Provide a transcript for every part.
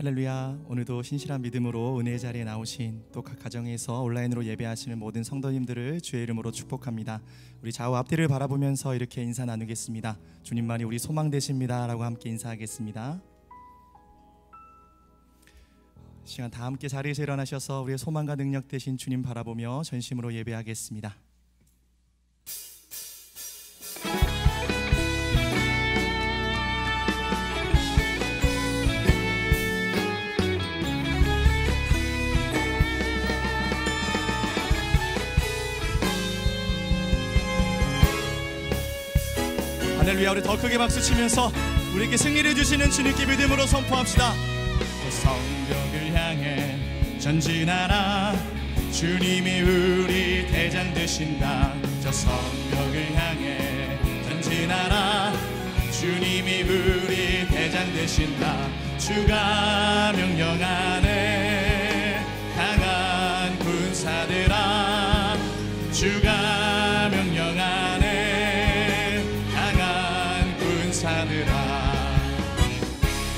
할렐루야. 오늘도 신실한 믿음으로 은혜의 자리에 나오신 또 각 가정에서 온라인으로 예배하시는 모든 성도님들을 주의 이름으로 축복합니다. 우리 좌우 앞뒤를 바라보면서 이렇게 인사 나누겠습니다. 주님만이 우리 소망 되십니다 라고 함께 인사하겠습니다. 시간 다 함께 자리에서 일어나셔서 우리의 소망과 능력 되신 주님 바라보며 전심으로 예배하겠습니다. 할렐루야. 우리 더 크게 박수 치면서 우리에게 승리를 주시는 주님께 믿음으로 선포합시다. 성벽을 향해 전진하라. 주님이 우리 대장 되신다. 저 성벽을 향해 전진하라. 주님이 우리 대장 되신다. 주가 명령하네. 강한 군사들아, 주가 명령하네.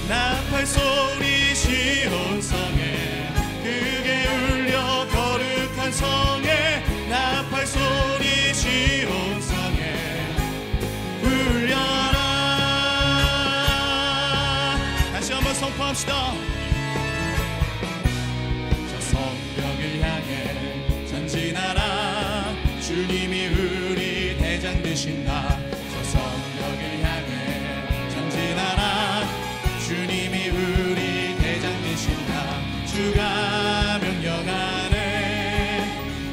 나팔 소리 시온성에 크게 울려 거룩한 성에. 나팔 소리 시온성에 울려라. 다시 한번 선포합시다. 저 성벽을 향해 전진하라. 주님이 우리 대장 되신다. 저 성벽을 향해 전진하라. 주님이 우리 대장 되신다. 주가 명령하네.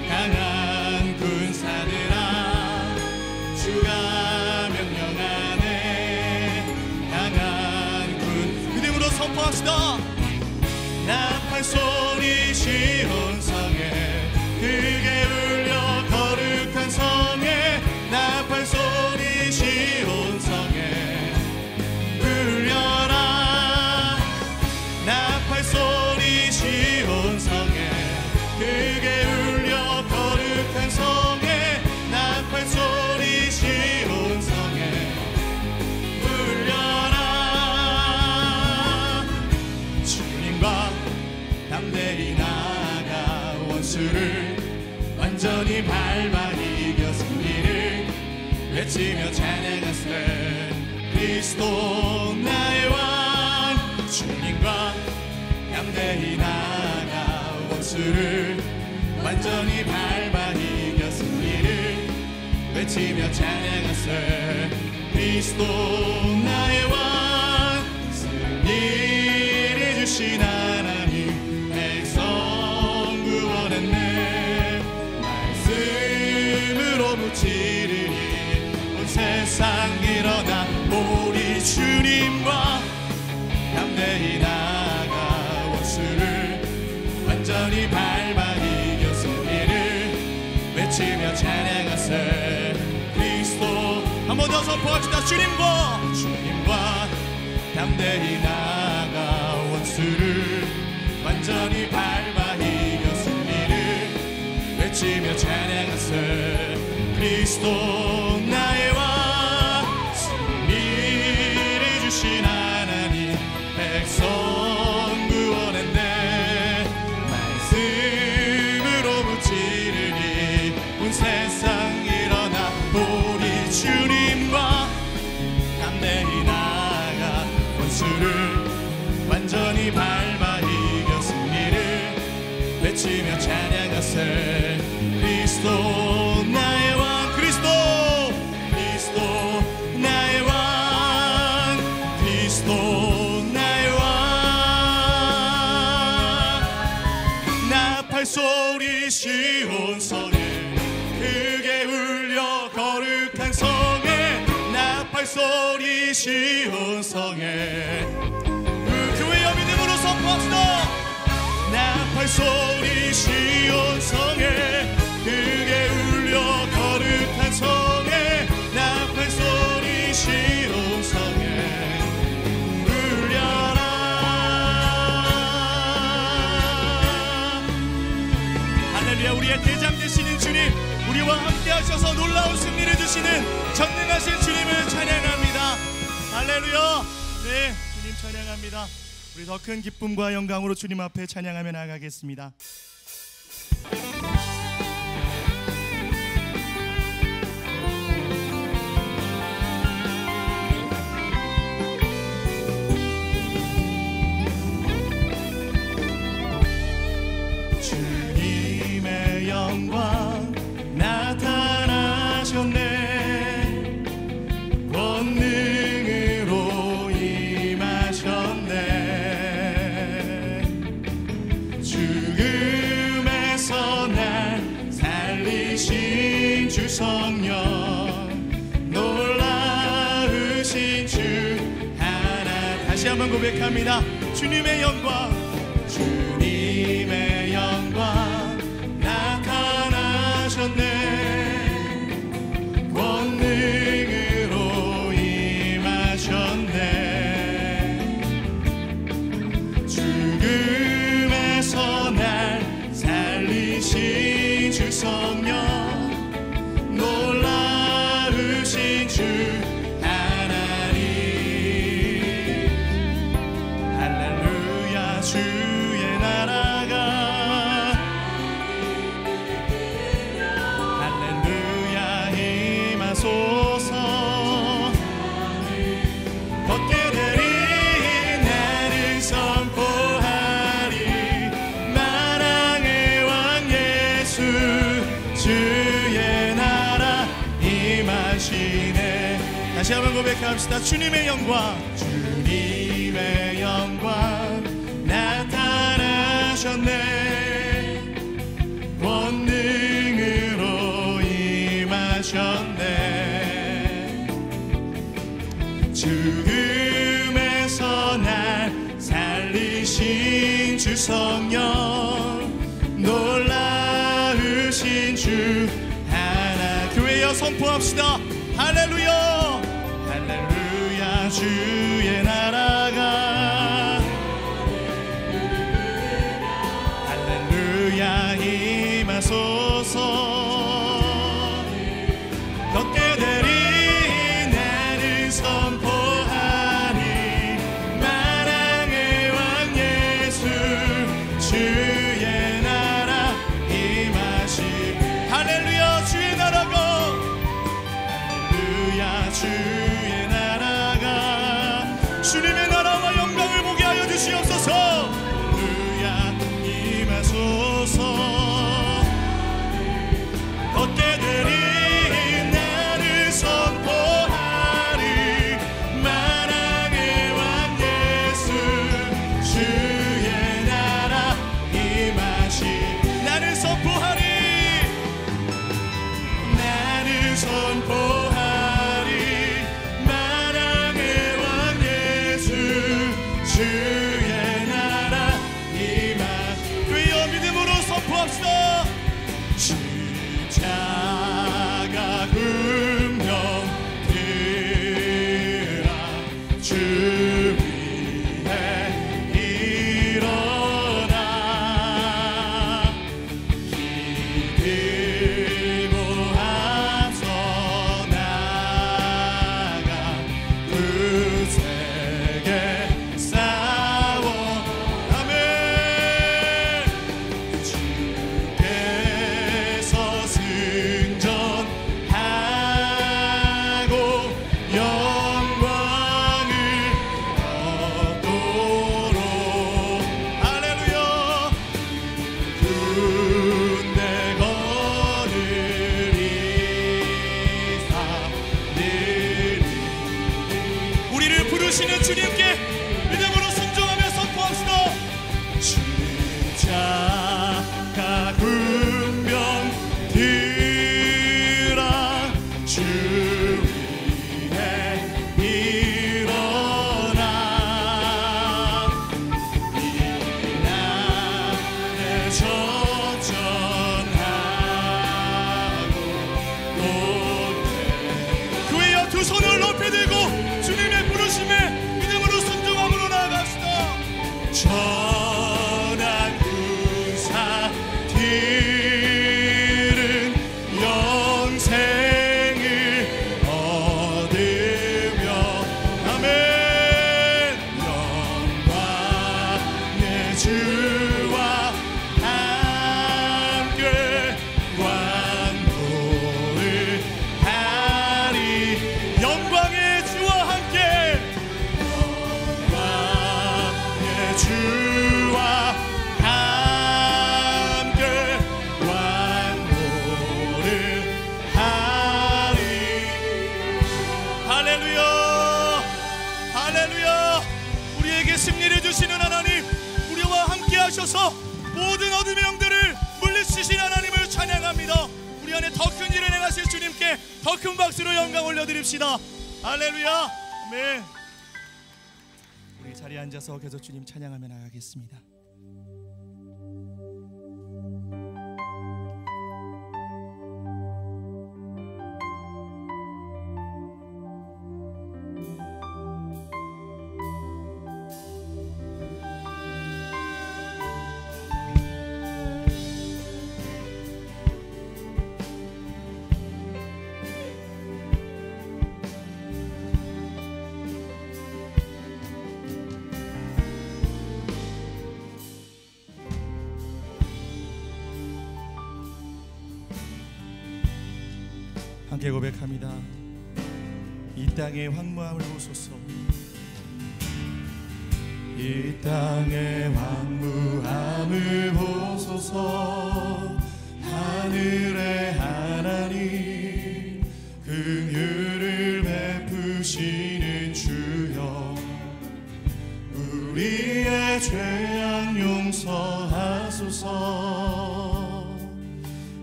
강한 군사들아, 주가 명령하네. 강한 군. 믿음으로 선포합시다. 나팔 소리 시온성에 크게 울려 거룩한 성에. 나팔 소리 시온성에 울려라. 나팔 소리 시온성에 크게 울려 거룩한 성에. 나팔 소리 시온성에 울려라. 주님과 담대히 나아가 원수를 완전히 밟아 이겨 승리를 외치며 찬양하세. 그리스도 나의 왕. 주님과 담대히 나아가 원수를 완전히 밟아 이겨 승리를 외치며 찬양하세. 그리스도 나의 왕. 승리를 주신 하나님 백성 구원했네. 말씀으로 무찌르니 온 세상 일어나. 우리 주님과 담대히 나아가 원수를 완전히 밟아 이겨 승리를 외치며 찬양하세. 그리스도. 한 번 더 선포합시다. 주님과 담대히 나아가 원수를 완전히 밟아 이겨 승리를 외치며 찬양하세. 그리스도 나의 왕. 승리를 주신 하나님 백성 구원했네. 말씀으로 무찌르니 온 세상 일어나. 우리 주님과 담대히 나아가 원수를 완전히 밟아 이겨 승리를 외치며 찬양하세. 그리스도 나의 왕. 그리스도 나의 왕. 그리스도 나의 왕. 나팔 소리 시온성에 크게 울려 거룩한 성에. 나팔 소리 시온성에. 교회여 믿음으로 선포합시다. 나팔 소리 시온성에 크게 울려 거룩한 성에. 나팔 소리 시온성에 울려라. 할렐루야. 우리의 대장 되시는 주님, 우리와 함께 하셔서 놀라운 승리를 주시는 전능하신 주님을 찬양합니다. 할렐루야. 네, 주님 찬양합니다. 우리 더 큰 기쁨과 영광으로 주님 앞에 찬양하며 나아가겠습니다. 주님의 영광 나타나셨네. 권능으로 임하셨네. 죽음에서 날 살리신 주 성령, 놀라우신 주 하나. 다시 한번 고백합니다. 주님의 영광, 주님의 영광 나타나셨네. 권능으로 임하셨네. 죽음에서 날 살리신 주 성령, 놀라우신 주 하나님. 할렐루야. 주의 나라가 할렐루야 임하소서. 걷게 되리 나를 선포하리. 만왕의 왕 예수, 주의 나라 임하시네. 다시 한번 고백합시다. 주님의 영광, 주님의 영광 나타나셨네. 권능으로 임하셨네. 죽음에서 날 살리신 주 성령, 놀라우신 주 하나. 교회여 선포합시다. 할렐루야. 할렐루야. 주의 나라가 할렐루야 임하소서. 걷게 되리 나를 선포하리. 만왕의 왕 예수, 주의 나라 임하시. 할렐루야. 주의 나라가 할렐루야. 주의 나라가 주님의 나라와 영광을 보게 하여 주시옵소서. 할렐루야 임하소서. 걷게 되리 나를 선포하리. 만왕의 왕 예수, 주의 나라 임하시. 나를 선포하리. 나를 선포하리. 만왕의 왕 예수, 주의 나라 임하시. 그의 믿음으로 선포합시다. 십자가 금령 들라. 주 위에 일어나. 기들고 앞서 나가. 그 세계 싸워. 아멘. 주께서 승전하고 영광을 얻도록. 할렐루야. 군대 거느리사 느리. 우리를 부르시는 주님께 믿음으로 순종하며 선포합시다. 십자가 군병 들라. 주 위에 일어나. 이 날에 전전하고 그의 두 손을 높이 들고 주님의 부르심에 믿음으로 순종 주와 함께 완고를 하리. 할렐루야, 할렐루야. 우리에게 승리를 주시는 하나님, 우리와 함께 하셔서 모든 어둠의 영들을 물리치신 하나님을 찬양합니다. 우리 안에 더 큰 일을 행하실 주님께 더 큰 박수로 영광 올려드립시다. 할렐루야. 아멘. 우리 자리에 앉아서 계속 주님 찬양하며 나가겠습니다. 함께 고백합니다. 이 땅의 황무함을 보소서. 이 땅의 황무함을 보소서. 하늘의 하나님, 긍휼을 베푸시는 주여, 우리의 죄악 용서하소서.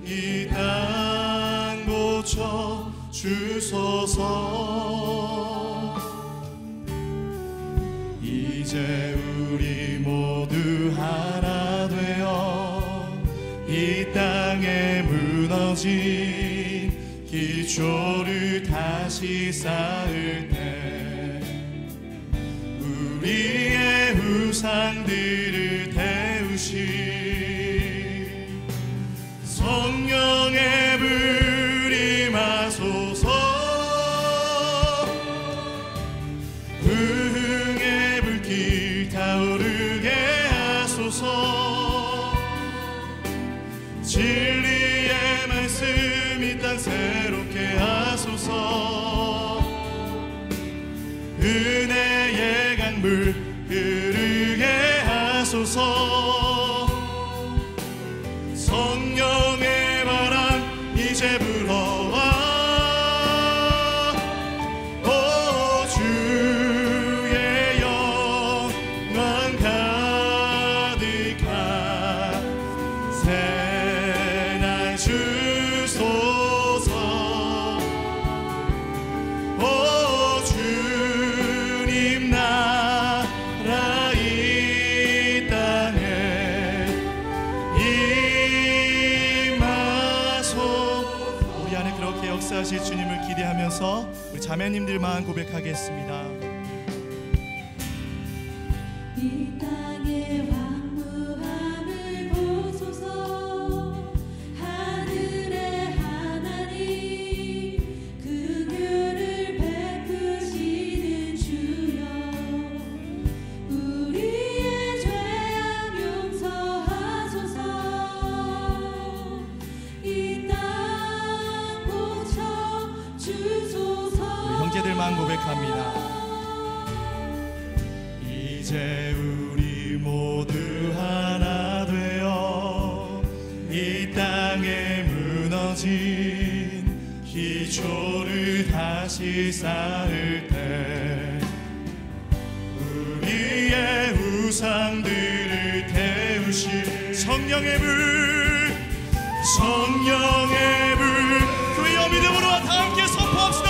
이 땅 고쳐 주소서. 이제 우리 모두 하나 되어 이 땅에 무너진 기초를 다시 쌓을 때 우리의 우상들을 태우시 성령의 불 임하소서. 부흥의 불길 타오르게 하소서. 진리의 말씀 이 땅 새롭게 하소서. 은혜의 강물 흐르게 하소서. 성령의 바람 이제 불어와. 오 주의 영광 가득한 새날 주소서. 오 주님 나라 이 땅에 임하소. 우리 안에 그렇게 역사하실 주님을 기대하면서 우리 자매님들만 고백하겠습니다. 이 땅의 황무함을 보소서. 하늘의 하나님, 긍휼을 베푸시는 주여, 우리의 죄악 용서하소서. 이 땅 고쳐 주소서. 우리 형제들만 고백합니다. 이제 우리 모두 하나 되어 이 땅에 무너진 기초를 다시 쌓을 때 우리의 우상들을 태우실 성령의 불, 성령의 불, 그의 믿음으로 다 함께 선포합시다.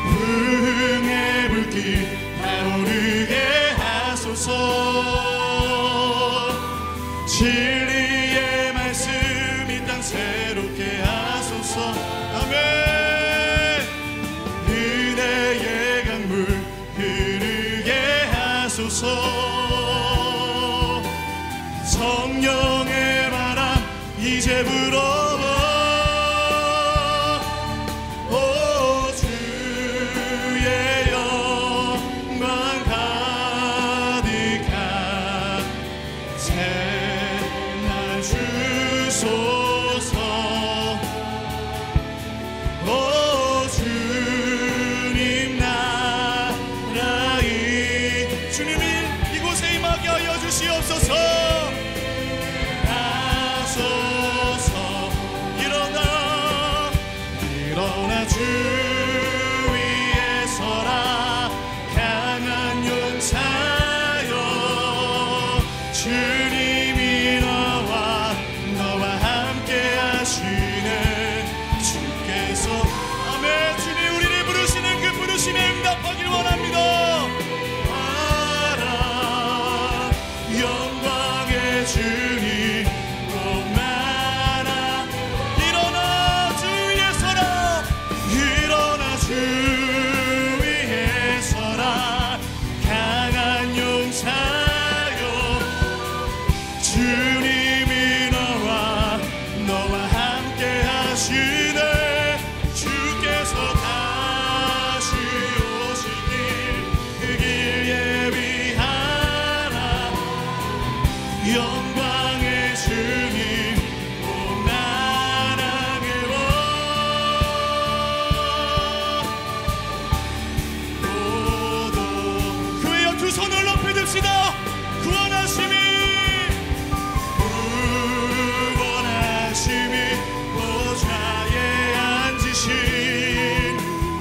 부흥의 불길 타오르게 하소서. 진리의 말씀 이 땅 새롭게 하소서. 아멘. 은혜의 강물 흐르게 하소서. 성령의 바람 이제 불어와. 오 주님 나라 이 위에 서라 강한 용사여 주님이 너와 함께 하시네 주께서 다시 오실 길 그 길 예비하라 영광의 주님 온 나라의 원 도도 교회여 두 손을 높이 듭시다 구원하심이 보좌에 앉으신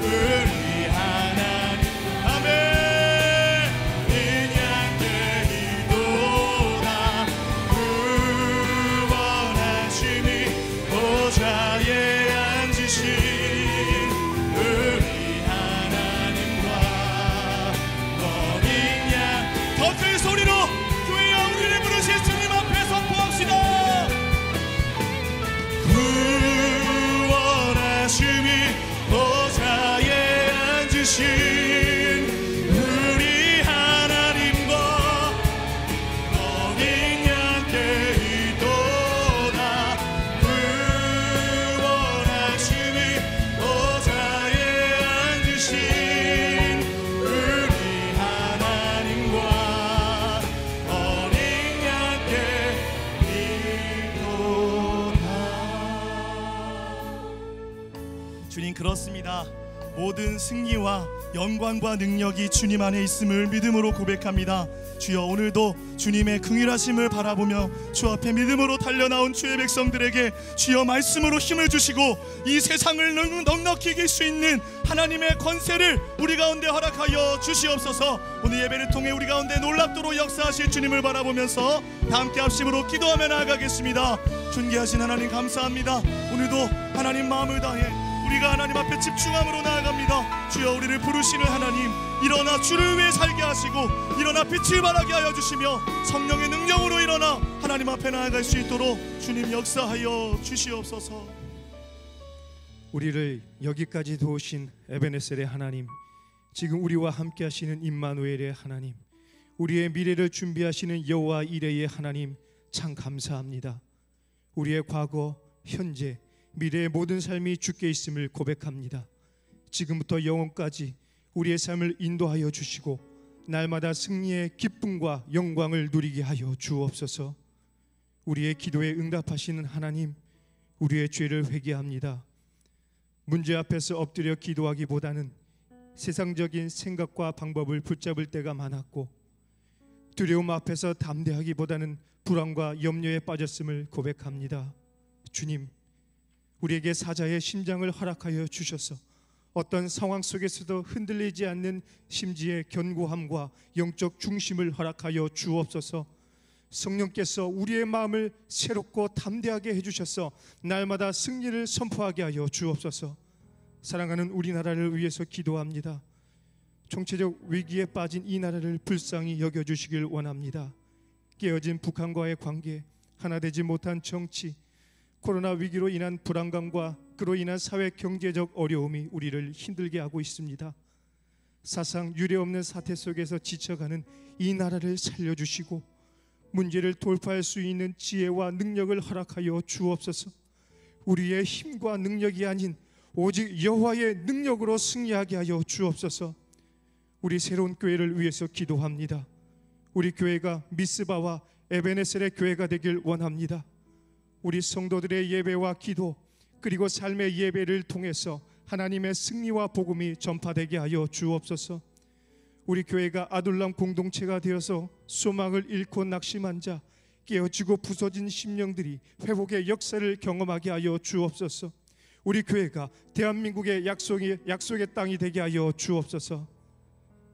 우리 하나님 아멘 인양께 이도다 구원하심이 보좌에 앉으신 우리 하나님과 어린 양 더 큰 소리로 교회여 우리를 부르실 주님 앞에 선포합시다 구원하심이 보좌에 앉으신 우리 하나님과 어린 양께 이도다 구원하심이 보좌에 앉으신 우리 하나님과 어린 양께 이도다 주님 그렇습니다. 모든 승리와 영광과 능력이 주님 안에 있음을 믿음으로 고백합니다. 주여 오늘도 주님의 긍휼하심을 바라보며 주 앞에 믿음으로 달려나온 주의 백성들에게 주여 말씀으로 힘을 주시고 이 세상을 넉넉히 이길 수 있는 하나님의 권세를 우리 가운데 허락하여 주시옵소서. 오늘 예배를 통해 우리 가운데 놀랍도록 역사하실 주님을 바라보면서 다 함께 합심으로 기도하며 나아가겠습니다. 존귀하신 하나님 감사합니다. 오늘도 하나님 마음을 다해 우리가 하나님 앞에 집중함으로 나아갑니다. 주여 우리를 부르시는 하나님 일어나 주를 위해 살게 하시고 일어나 빛을 발하게 하여 주시며 성령의 능력으로 일어나 하나님 앞에 나아갈 수 있도록 주님 역사하여 주시옵소서. 우리를 여기까지 도우신 에베네셀의 하나님, 지금 우리와 함께 하시는 임마누엘의 하나님, 우리의 미래를 준비하시는 여호와 이레의 하나님 참 감사합니다. 우리의 과거, 현재, 미래의 모든 삶이 주께 있음을 고백합니다. 지금부터 영원까지 우리의 삶을 인도하여 주시고 날마다 승리의 기쁨과 영광을 누리게 하여 주옵소서. 우리의 기도에 응답하시는 하나님, 우리의 죄를 회개합니다. 문제 앞에서 엎드려 기도하기보다는 세상적인 생각과 방법을 붙잡을 때가 많았고 두려움 앞에서 담대하기보다는 불안과 염려에 빠졌음을 고백합니다. 주님, 우리에게 사자의 심장을 허락하여 주셔서 어떤 상황 속에서도 흔들리지 않는 심지의 견고함과 영적 중심을 허락하여 주옵소서. 성령께서 우리의 마음을 새롭고 담대하게 해주셔서 날마다 승리를 선포하게 하여 주옵소서. 사랑하는 우리나라를 위해서 기도합니다. 총체적 위기에 빠진 이 나라를 불쌍히 여겨주시길 원합니다. 깨어진 북한과의 관계, 하나 되지 못한 정치, 코로나 위기로 인한 불안감과 그로 인한 사회 경제적 어려움이 우리를 힘들게 하고 있습니다. 사상 유례없는 사태 속에서 지쳐가는 이 나라를 살려주시고 문제를 돌파할 수 있는 지혜와 능력을 허락하여 주옵소서. 우리의 힘과 능력이 아닌 오직 여호와의 능력으로 승리하게 하여 주옵소서. 우리 새로운 교회를 위해서 기도합니다. 우리 교회가 미스바와 에베네셀의 교회가 되길 원합니다. 우리 성도들의 예배와 기도 그리고 삶의 예배를 통해서 하나님의 승리와 복음이 전파되게 하여 주옵소서. 우리 교회가 아둘람 공동체가 되어서 소망을 잃고 낙심한 자, 깨어지고 부서진 심령들이 회복의 역사를 경험하게 하여 주옵소서. 우리 교회가 대한민국의 약속의 땅이 되게 하여 주옵소서.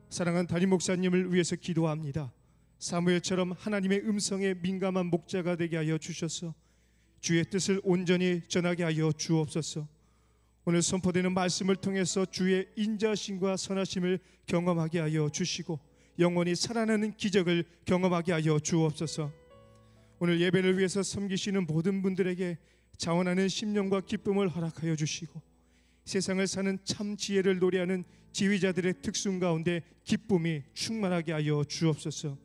사랑하는 담임 목사님을 위해서 기도합니다. 사무엘처럼 하나님의 음성에 민감한 목자가 되게 하여 주셔서 주의 뜻을 온전히 전하게 하여 주옵소서. 오늘 선포되는 말씀을 통해서 주의 인자하심과 선하심을 경험하게 하여 주시고 영원히 살아나는 기적을 경험하게 하여 주옵소서. 오늘 예배를 위해서 섬기시는 모든 분들에게 자원하는 심령과 기쁨을 허락하여 주시고 세상을 사는 참 지혜를 노래하는 지휘자들의 특순 가운데 기쁨이 충만하게 하여 주옵소서.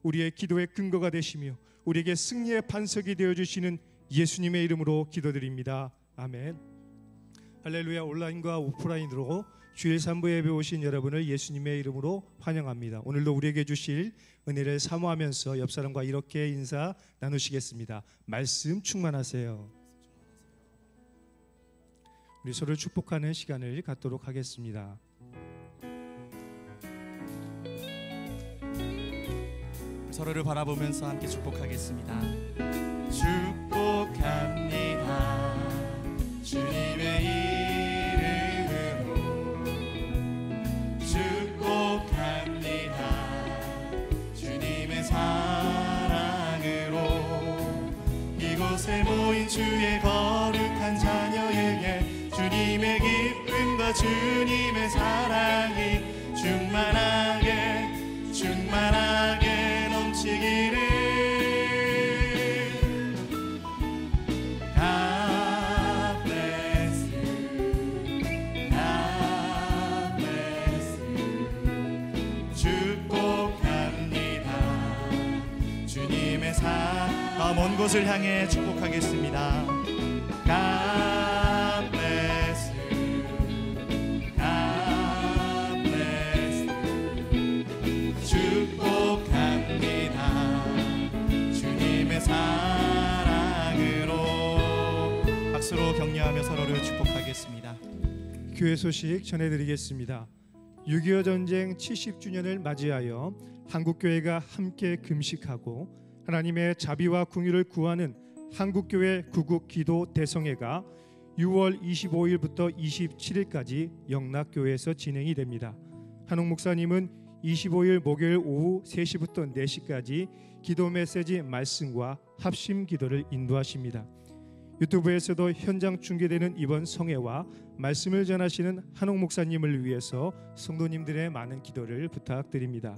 우리의 기도의 근거가 되시며 우리에게 승리의 반석이 되어주시는 예수님의 이름으로 기도드립니다. 아멘. 할렐루야. 온라인과 오프라인으로 주일 3부 예배 오신 여러분을 예수님의 이름으로 환영합니다. 오늘도 우리에게 주실 은혜를 사모하면서 옆 사람과 이렇게 인사 나누시겠습니다. 말씀 충만하세요. 우리 서로를 축복하는 시간을 갖도록 하겠습니다. 서로를 바라보면서 함께 축복하겠습니다. 축복합니다. 주님의 이름으로 축복합니다. 주님의 사랑으로 이곳에 모인 주의 거룩한 자녀에게 주님의 기쁨과 주님의 사랑이 충만하게 충만하게 넘치기를. God bless you, God bless you. 축복합니다. 주님의 먼 곳을 향해 축복하겠습니다. God bless you, God bless you. 축복합니다. 주님의 사랑으로. 박수로 격려하며 서로를 축복하겠습니다. 교회 소식 전해드리겠습니다. 6.25 전쟁 70주년을 맞이하여 한국교회가 함께 금식하고 하나님의 자비와 긍휼을 구하는 한국교회 구국기도 대성회가 6월 25일부터 27일까지 영락교회에서 진행이 됩니다. 한옥 목사님은 25일 목요일 오후 3시부터 4시까지 기도 메시지 말씀과 합심 기도를 인도하십니다. 유튜브에서도 현장 중계되는 이번 성회와 말씀을 전하시는 한옥 목사님을 위해서 성도님들의 많은 기도를 부탁드립니다.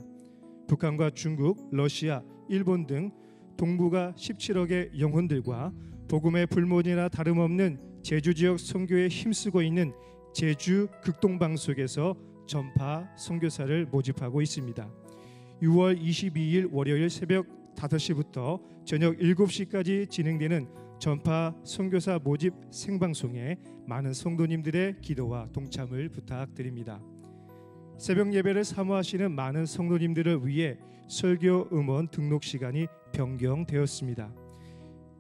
북한과 중국, 러시아, 일본 등 동북아 17억의 영혼들과 복음의 불모지나 다름없는 제주 지역 선교에 힘쓰고 있는 제주 극동방송에서 전파 선교사를 모집하고 있습니다. 6월 22일 월요일 새벽 5시부터 저녁 7시까지 진행되는 전파 선교사 모집 생방송에 많은 성도님들의 기도와 동참을 부탁드립니다. 새벽 예배를 사모하시는 많은 성도님들을 위해 설교 음원 등록 시간이 변경되었습니다.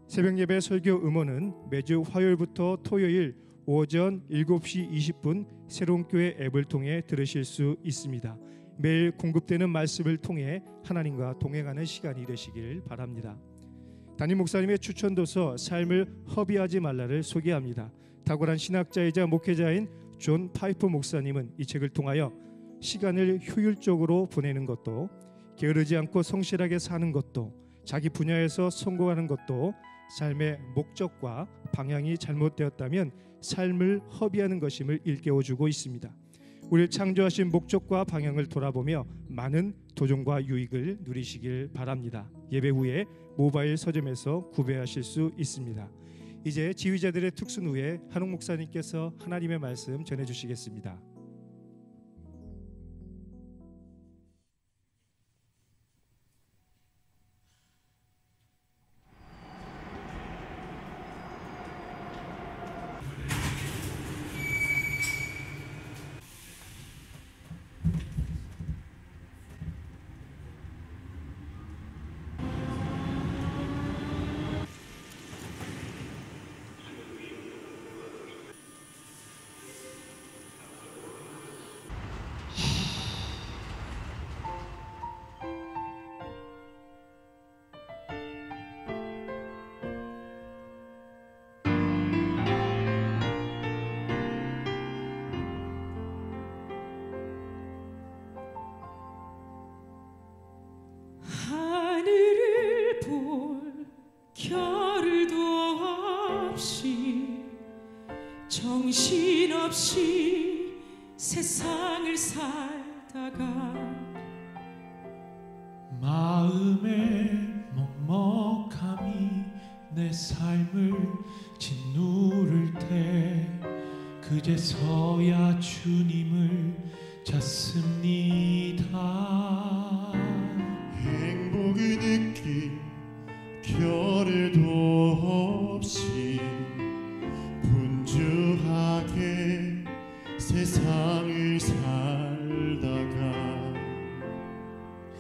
새벽 예배 설교 음원은 매주 화요일부터 토요일 오전 7시 20분 새로운교회 앱을 통해 들으실 수 있습니다. 매일 공급되는 말씀을 통해 하나님과 동행하는 시간이 되시길 바랍니다. 담임 목사님의 추천도서 삶을 허비하지 말라를 소개합니다. 탁월한 신학자이자 목회자인 존 파이프 목사님은 이 책을 통하여 시간을 효율적으로 보내는 것도, 게으르지 않고 성실하게 사는 것도, 자기 분야에서 성공하는 것도 삶의 목적과 방향이 잘못되었다면 삶을 허비하는 것임을 일깨워주고 있습니다. 우리를 창조하신 목적과 방향을 돌아보며 많은 도전과 유익을 누리시길 바랍니다. 예배 후에 모바일 서점에서 구매하실 수 있습니다. 이제 지휘자들의 특순 후에 한옥 목사님께서 하나님의 말씀 전해주시겠습니다. 하늘을 볼 겨를도 없이 정신없이 세상을 살다가 마음의 먹먹함이 내 삶을 짓누를 때 그제서야 주님을 찾습니다. 행복의 느낌 겨를도 없이 분주하게 세상을 살다가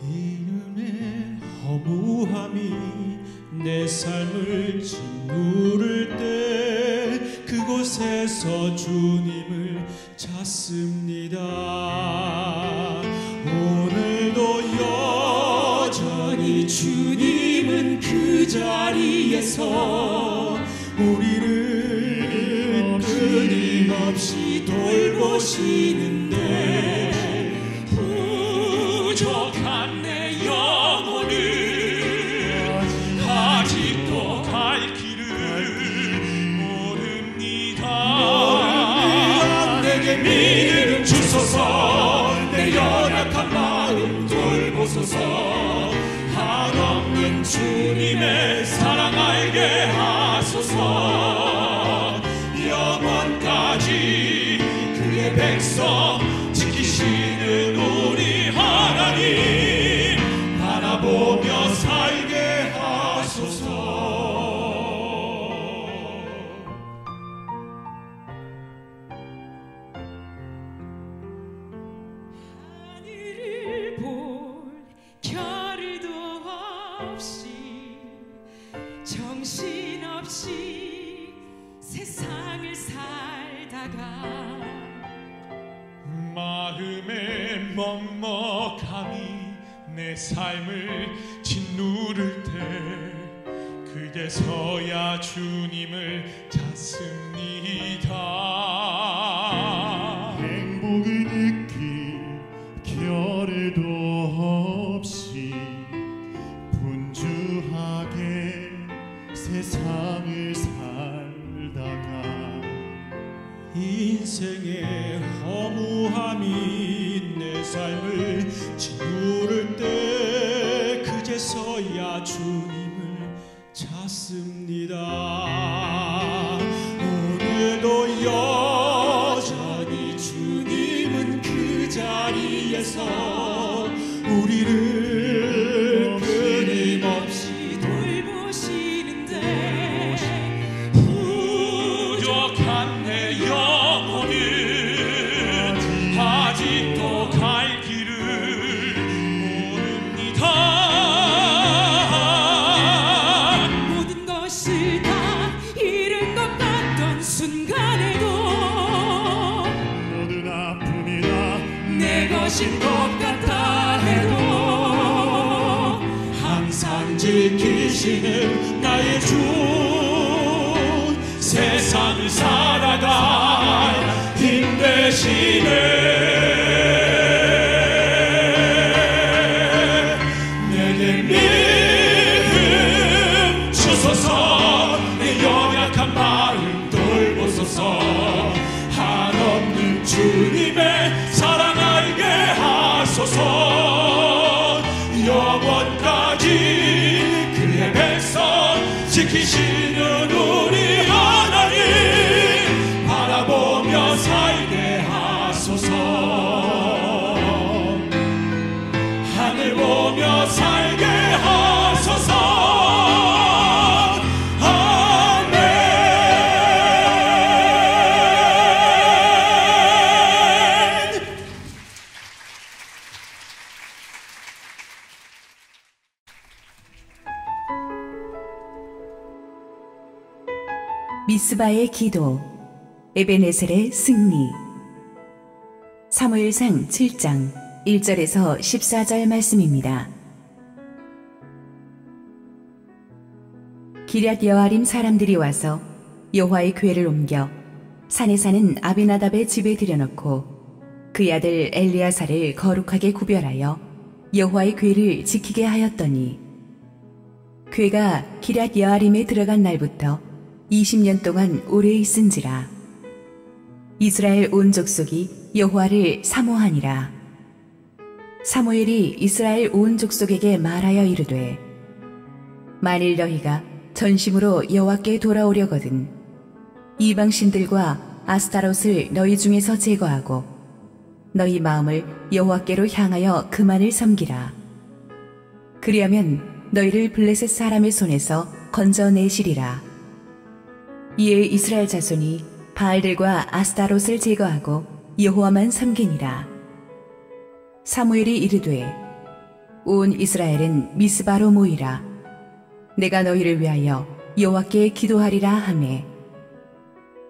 이 은혜 허무함이 내 삶을 짓누를 때 그곳에서 주님을 찾습니다. 오늘도 여전히 주님은 그 자리에서 우리를 끊임없이 돌보시는데 부족한 내 영혼을 아직도 갈 길을 모릅니다. 내게 믿음 주소서. 내 연약한 마음 돌보소서. 한없는 주님의 사랑 알게 하소서. 영원까지 그의 백성 지키시는 우리 하나님 바라보며 살게 하소서. 하늘을 볼 겨를도 없이 정신없이 세상을 살다가 마음의 먹먹함이 내 삶을 짓누를 때 그제서야 주님을 찾습니다. 행복을 느낄 겨를도 없이 분주하게 세상을 살다가 인생의 허무함이 내 삶을 짓누를 때 그제서야 주님을 찾습니다. 오늘도 여전히 주님은 그 자리에서 우리를 끊임없이 돌보시는데 부족한 내 영혼을 아직도 갈 길을 모릅니다. 모든 것을 다 잃은 것 같던 순간에도 모든 아픔이 다 내 것인 것 같아 해도 항상 지키시는 나의 주 세상을 살아갈 힘 되시네. 내게 믿음 주소서. 내 연약한 마음 돌보소서. 한없는 주님의 사랑 알게 하소서. 영원까지 그의 백성 지키시는 우리 하나님 바라보며 살게 하소서. 하늘 보며 살게 하소서. 아멘. 미스바의 기도, 에베네셀의 승리. 사무엘상 7장 1절에서 14절 말씀입니다. 기럇 여아림 사람들이 와서 여호와의 궤를 옮겨 산에 사는 아비나답의 집에 들여놓고 그의 아들 엘리야사를 거룩하게 구별하여 여호와의 궤를 지키게 하였더니 궤가 기럇 여아림에 들어간 날부터 20년 동안 오래 있은지라. 이스라엘 온 족속이 여호와를 사모하니라. 사무엘이 이스라엘 온 족속에게 말하여 이르되 만일 너희가 전심으로 여호와께 돌아오려거든 이방신들과 아스타롯을 너희 중에서 제거하고 너희 마음을 여호와께로 향하여 그만을 섬기라. 그리하면 너희를 블레셋 사람의 손에서 건져내시리라. 이에 이스라엘 자손이 바알들과 아스타롯을 제거하고 여호와만 섬기니라. 사무엘이 이르되 온 이스라엘은 미스바로 모이라. 내가 너희를 위하여 여호와께 기도하리라 하매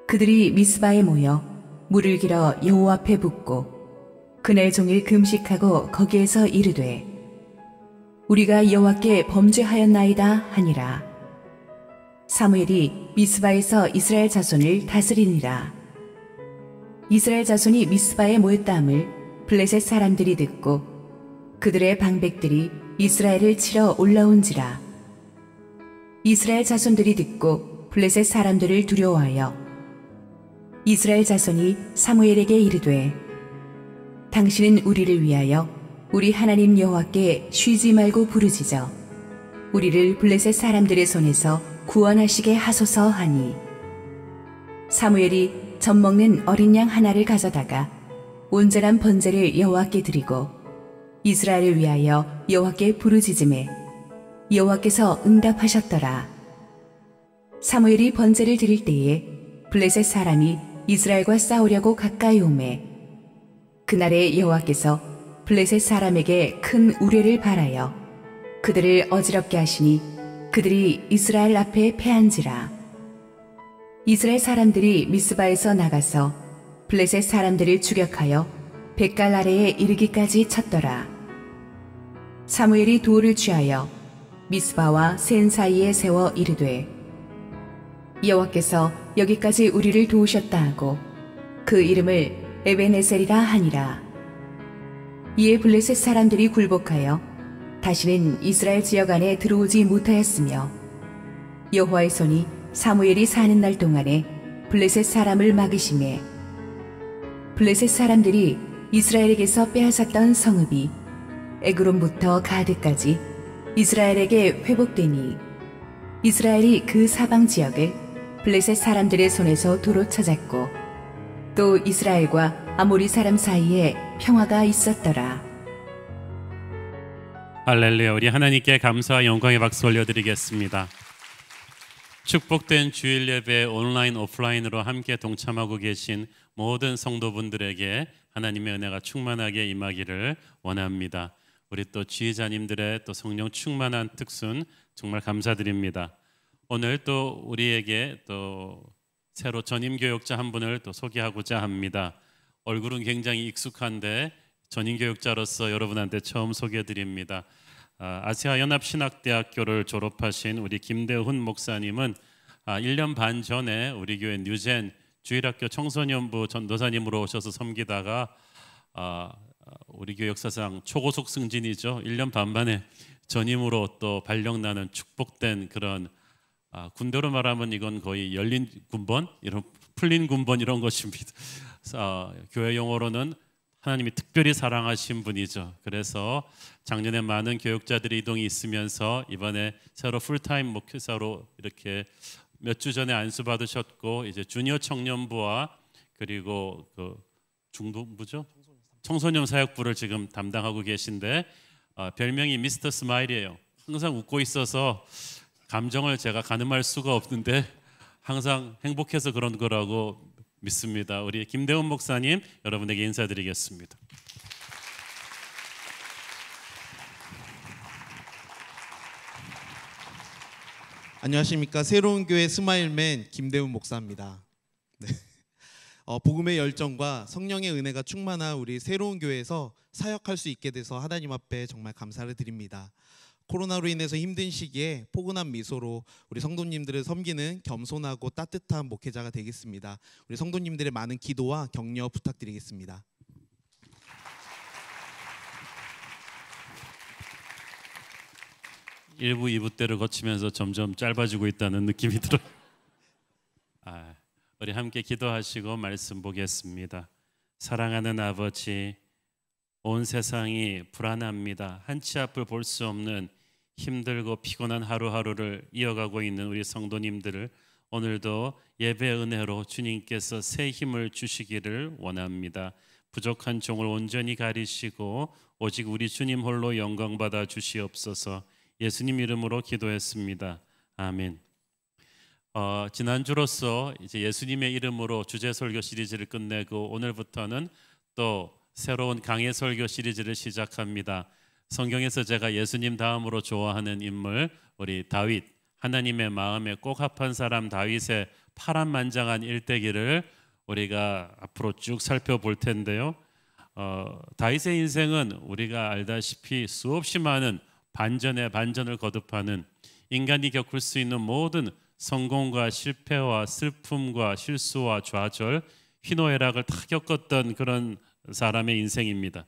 그들이 미스바에 모여 물을 길어 여호와 앞에 붓고 그날 종일 금식하고 거기에서 이르되 우리가 여호와께 범죄하였나이다 하니라. 사무엘이 미스바에서 이스라엘 자손을 다스리니라. 이스라엘 자손이 미스바에 모였다함을 블레셋 사람들이 듣고 그들의 방백들이 이스라엘을 치러 올라온지라. 이스라엘 자손들이 듣고 블레셋 사람들을 두려워하여 이스라엘 자손이 사무엘에게 이르되 당신은 우리를 위하여 우리 하나님 여호와께 쉬지 말고 부르짖어 우리를 블레셋 사람들의 손에서 구원하시게 하소서 하니 사무엘이 젖 먹는 어린 양 하나를 가져다가 온전한 번제를 여호와께 드리고 이스라엘을 위하여 여호와께 부르짖음에 여호와께서 응답하셨더라. 사무엘이 번제를 드릴 때에 블레셋 사람이 이스라엘과 싸우려고 가까이 오매 그날에 여호와께서 블레셋 사람에게 큰 우레를 발하여 그들을 어지럽게 하시니 그들이 이스라엘 앞에 패한지라. 이스라엘 사람들이 미스바에서 나가서 블레셋 사람들을 추격하여 벳갈 아래에 이르기까지 쳤더라. 사무엘이 돌을 취하여 미스바와 센 사이에 세워 이르되 여호와께서 여기까지 우리를 도우셨다 하고 그 이름을 에벤에셀이라 하니라. 이에 블레셋 사람들이 굴복하여 다시는 이스라엘 지역 안에 들어오지 못하였으며 여호와의 손이 사무엘이 사는 날 동안에 블레셋 사람을 막으심에 블레셋 사람들이 이스라엘에게서 빼앗았던 성읍이 에그론부터 가드까지 이스라엘에게 회복되니 이스라엘이 그 사방 지역을 블레셋 사람들의 손에서 도로 찾았고 또 이스라엘과 아모리 사람 사이에 평화가 있었더라. 할렐루야. 우리 하나님께 감사와 영광의 박수 올려드리겠습니다. 축복된 주일 예배 온라인 오프라인으로 함께 동참하고 계신 모든 성도분들에게 하나님의 은혜가 충만하게 임하기를 원합니다. 우리 또 지휘자님들의 또 성령 충만한 특순 정말 감사드립니다. 오늘 또 우리에게 또 새로 전임 교육자 한 분을 또 소개하고자 합니다. 얼굴은 굉장히 익숙한데 전임 교육자로서 여러분한테 처음 소개해드립니다. 아시아 연합신학대학교를 졸업하신 우리 김대훈 목사님은 1년 반 전에 우리 교회 뉴젠 주일학교 청소년부 전도사님으로 오셔서 섬기다가 우리 교회 역사상 초고속 승진이죠. 1년 반 만에 전임으로 또 발령나는 축복된 그런 군대로 말하면 이건 거의 열린 군번, 이런 풀린 군번 이런 것입니다. 교회 용어로는 하나님이 특별히 사랑하신 분이죠. 그래서 작년에 많은 교육자들이 이동이 있으면서 이번에 새로 풀타임 목회사로 이렇게 몇 주 전에 안수 받으셨고 이제 주니어 청년부와 그리고 그 중동부죠? 청소년 사역부를 지금 담당하고 계신데 별명이 미스터 스마일이에요. 항상 웃고 있어서 감정을 제가 가늠할 수가 없는데 항상 행복해서 그런 거라고 믿습니다. 우리 김대훈 목사님 여러분에게 인사드리겠습니다. 안녕하십니까. 새로운 교회 스마일맨 김대훈 목사입니다. 네. 복음의 열정과 성령의 은혜가 충만한 우리 새로운 교회에서 사역할 수 있게 돼서 하나님 앞에 정말 감사를 드립니다. 코로나로 인해서 힘든 시기에 포근한 미소로 우리 성도님들을 섬기는 겸손하고 따뜻한 목회자가 되겠습니다. 우리 성도님들의 많은 기도와 격려 부탁드리겠습니다. 1부, 2부 때를 거치면서 점점 짧아지고 있다는 느낌이 들어요. 우리 함께 기도하시고 말씀 보겠습니다. 사랑하는 아버지, 온 세상이 불안합니다. 한치 앞을 볼 수 없는 힘들고 피곤한 하루하루를 이어가고 있는 우리 성도님들을 오늘도 예배 은혜로 주님께서 새 힘을 주시기를 원합니다. 부족한 종을 온전히 가리시고 오직 우리 주님 홀로 영광 받아 주시옵소서. 예수님 이름으로 기도했습니다. 아멘. 지난주로서 이제 예수님의 이름으로 주제 설교 시리즈를 끝내고 오늘부터는 또 새로운 강해 설교 시리즈를 시작합니다. 성경에서 제가 예수님 다음으로 좋아하는 인물 우리 다윗, 하나님의 마음에 꼭 합한 사람 다윗의 파란만장한 일대기를 우리가 앞으로 쭉 살펴볼 텐데요. 다윗의 인생은 우리가 알다시피 수없이 많은 반전에 반전을 거듭하는, 인간이 겪을 수 있는 모든 성공과 실패와 슬픔과 실수와 좌절, 희노애락을 다 겪었던 그런 사람의 인생입니다.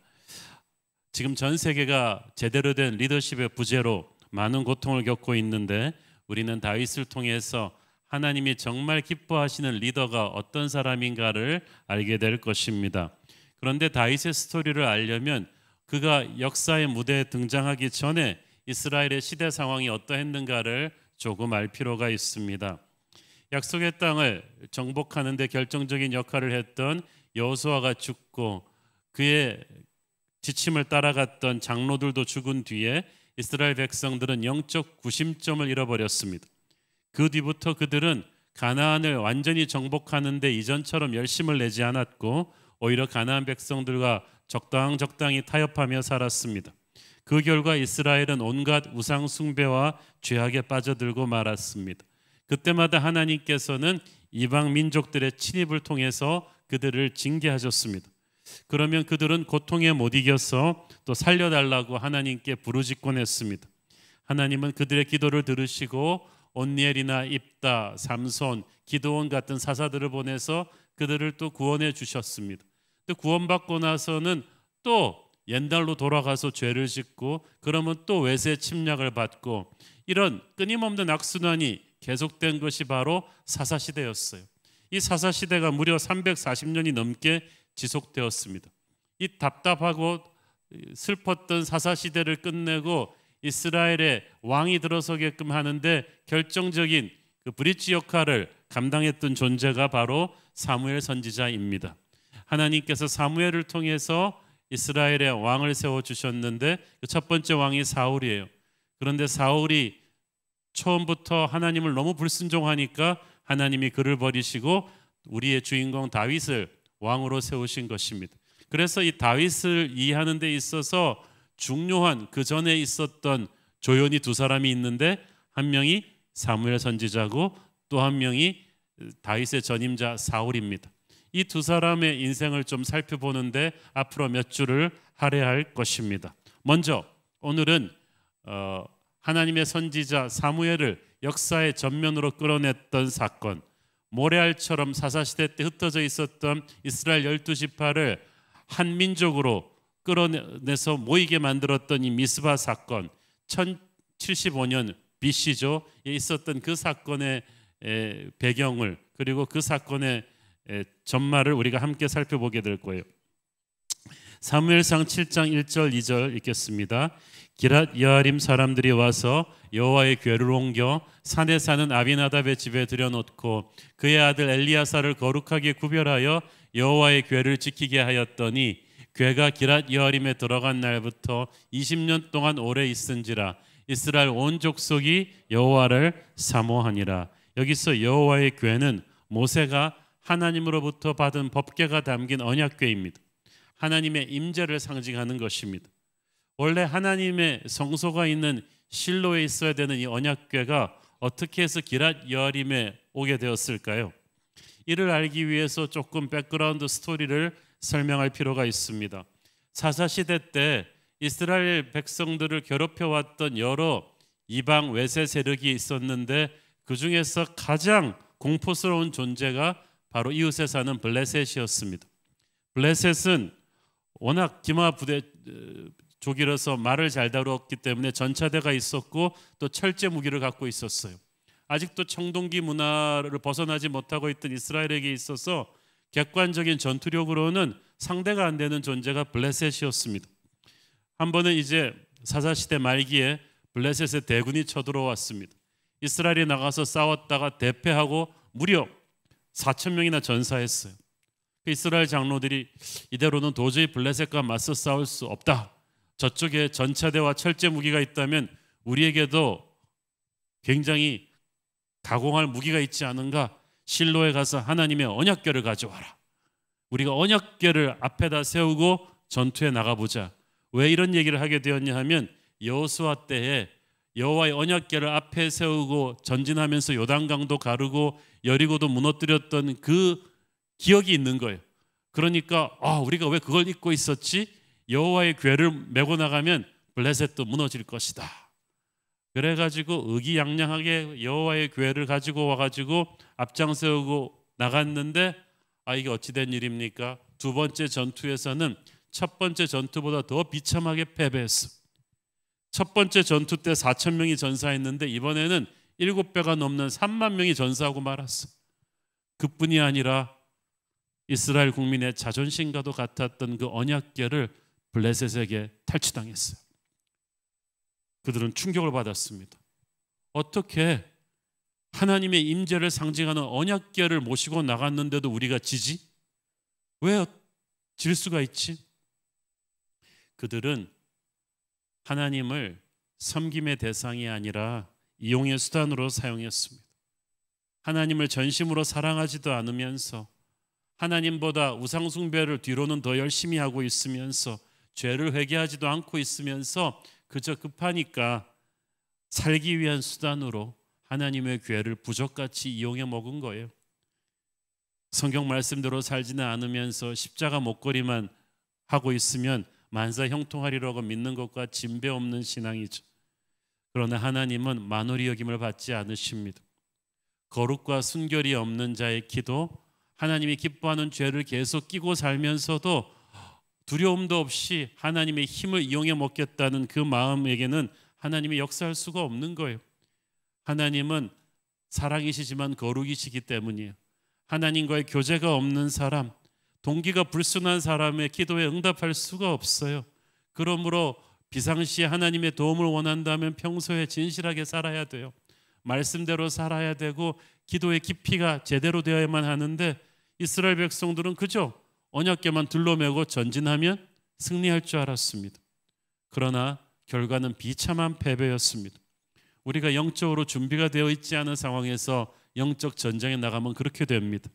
지금 전 세계가 제대로 된 리더십의 부재로 많은 고통을 겪고 있는데 우리는 다윗을 통해서 하나님이 정말 기뻐하시는 리더가 어떤 사람인가를 알게 될 것입니다. 그런데 다윗의 스토리를 알려면 그가 역사의 무대에 등장하기 전에 이스라엘의 시대 상황이 어떠했는가를 조금 알 필요가 있습니다. 약속의 땅을 정복하는 데 결정적인 역할을 했던 여호수아가 죽고 그의 지침을 따라갔던 장로들도 죽은 뒤에 이스라엘 백성들은 영적 구심점을 잃어버렸습니다. 그 뒤부터 그들은 가나안을 완전히 정복하는 데 이전처럼 열심을 내지 않았고 오히려 가나안 백성들과 적당히 타협하며 살았습니다. 그 결과 이스라엘은 온갖 우상 숭배와 죄악에 빠져들고 말았습니다. 그때마다 하나님께서는 이방 민족들의 침입을 통해서 그들을 징계하셨습니다. 그러면 그들은 고통에 못 이겨서 또 살려달라고 하나님께 부르짖곤 했습니다. 하나님은 그들의 기도를 들으시고 온니엘이나 입다, 삼손, 기드온 같은 사사들을 보내서 그들을 또 구원해 주셨습니다. 또 구원받고 나서는 또 옛날로 돌아가서 죄를 짓고 그러면 또 외세 침략을 받고 이런 끊임없는 악순환이 계속된 것이 바로 사사시대였어요. 이 사사시대가 무려 340년이 넘게 지속되었습니다. 이 답답하고 슬펐던 사사시대를 끝내고 이스라엘의 왕이 들어서게끔 하는데 결정적인 그 브릿지 역할을 감당했던 존재가 바로 사무엘 선지자입니다. 하나님께서 사무엘을 통해서 이스라엘의 왕을 세워주셨는데 그 첫 번째 왕이 사울이에요. 그런데 사울이 처음부터 하나님을 너무 불순종하니까 하나님이 그를 버리시고 우리의 주인공 다윗을 왕으로 세우신 것입니다. 그래서 이 다윗을 이해하는 데 있어서 중요한 그 전에 있었던 조연이 두 사람이 있는데 한 명이 사무엘 선지자고 또 한 명이 다윗의 전임자 사울입니다. 이 두 사람의 인생을 좀 살펴보는데 앞으로 몇 줄을 할애할 것입니다. 먼저 오늘은 하나님의 선지자 사무엘을 역사의 전면으로 끌어냈던 사건, 모래알처럼 사사시대 때 흩어져 있었던 이스라엘 12지파를 한 민족으로 끌어내서 모이게 만들었던 이 미스바 사건, 1075년 BC죠. 있었던 그 사건의 배경을 그리고 그 사건의 전말을 우리가 함께 살펴보게 될 거예요. 사무엘상 7장 1절 2절 읽겠습니다. 기랏 여아림 사람들이 와서 여호와의 궤를 옮겨 산에 사는 아비나답의 집에 들여놓고 그의 아들 엘리야사를 거룩하게 구별하여 여호와의 궤를 지키게 하였더니 궤가 기랏 여아림에 들어간 날부터 20년 동안 오래 있은지라 이스라엘 온 족속이 여호와를 사모하니라. 여기서 여호와의 궤는 모세가 하나님으로부터 받은 법궤가 담긴 언약궤입니다. 하나님의 임재를 상징하는 것입니다. 원래 하나님의 성소가 있는 실로에 있어야 되는 이 언약궤가 어떻게 해서 기랏 여아림에 오게 되었을까요? 이를 알기 위해서 조금 백그라운드 스토리를 설명할 필요가 있습니다. 사사시대 때 이스라엘 백성들을 괴롭혀왔던 여러 이방 외세 세력이 있었는데 그 중에서 가장 공포스러운 존재가 바로 이웃에 사는 블레셋이었습니다. 블레셋은 워낙 기마 부대족이라서 말을 잘 다루었기 때문에 전차대가 있었고 또 철제 무기를 갖고 있었어요. 아직도 청동기 문화를 벗어나지 못하고 있던 이스라엘에게 있어서 객관적인 전투력으로는 상대가 안 되는 존재가 블레셋이었습니다. 한 번은 이제 사사시대 말기에 블레셋의 대군이 쳐들어왔습니다. 이스라엘이 나가서 싸웠다가 대패하고 무려 4,000명이나 전사했어요. 이스라엘 장로들이 이대로는 도저히 블레셋과 맞서 싸울 수 없다. 저쪽에 전차대와 철제 무기가 있다면 우리에게도 굉장히 가공할 무기가 있지 않은가? 실로에 가서 하나님의 언약궤를 가져와라. 우리가 언약궤를 앞에다 세우고 전투에 나가보자. 왜 이런 얘기를 하게 되었냐 하면 여호수아 때에 여호와의 언약궤를 앞에 세우고 전진하면서 요단강도 가르고 여리고도 무너뜨렸던 그 기억이 있는 거예요. 그러니까 우리가 왜 그걸 잊고 있었지? 여호와의 궤를 메고 나가면 블레셋도 무너질 것이다. 그래가지고 의기양양하게 여호와의 궤를 가지고 와가지고 앞장 세우고 나갔는데 이게 어찌된 일입니까? 두 번째 전투에서는 첫 번째 전투보다 더 비참하게 패배했어. 첫 번째 전투 때 4,000명이 전사했는데 이번에는 7배가 넘는 3만 명이 전사하고 말았어. 그뿐이 아니라 이스라엘 국민의 자존심과도 같았던 그 언약궤를 블레셋에게 탈취당했어요. 그들은 충격을 받았습니다. 어떻게 하나님의 임재를 상징하는 언약궤를 모시고 나갔는데도 우리가 지지? 왜 질 수가 있지? 그들은 하나님을 섬김의 대상이 아니라 이용의 수단으로 사용했습니다. 하나님을 전심으로 사랑하지도 않으면서 하나님보다 우상숭배를 뒤로는 더 열심히 하고 있으면서 죄를 회개하지도 않고 있으면서 그저 급하니까 살기 위한 수단으로 하나님의 궤를 부적같이 이용해 먹은 거예요. 성경 말씀대로 살지는 않으면서 십자가 목걸이만 하고 있으면 만사 형통하리라고 믿는 것과 진배 없는 신앙이죠. 그러나 하나님은 만홀히 여김을 받지 않으십니다. 거룩과 순결이 없는 자의 기도, 하나님이 기뻐하는 죄를 계속 끼고 살면서도 두려움도 없이 하나님의 힘을 이용해 먹겠다는 그 마음에게는 하나님이 역사할 수가 없는 거예요. 하나님은 사랑이시지만 거룩이시기 때문이에요. 하나님과의 교제가 없는 사람, 동기가 불순한 사람의 기도에 응답할 수가 없어요. 그러므로 비상시에 하나님의 도움을 원한다면 평소에 진실하게 살아야 돼요. 말씀대로 살아야 되고 기도의 깊이가 제대로 되어야만 하는데 이스라엘 백성들은 그저 언약궤만 둘러매고 전진하면 승리할 줄 알았습니다. 그러나 결과는 비참한 패배였습니다. 우리가 영적으로 준비가 되어 있지 않은 상황에서 영적 전쟁에 나가면 그렇게 됩니다.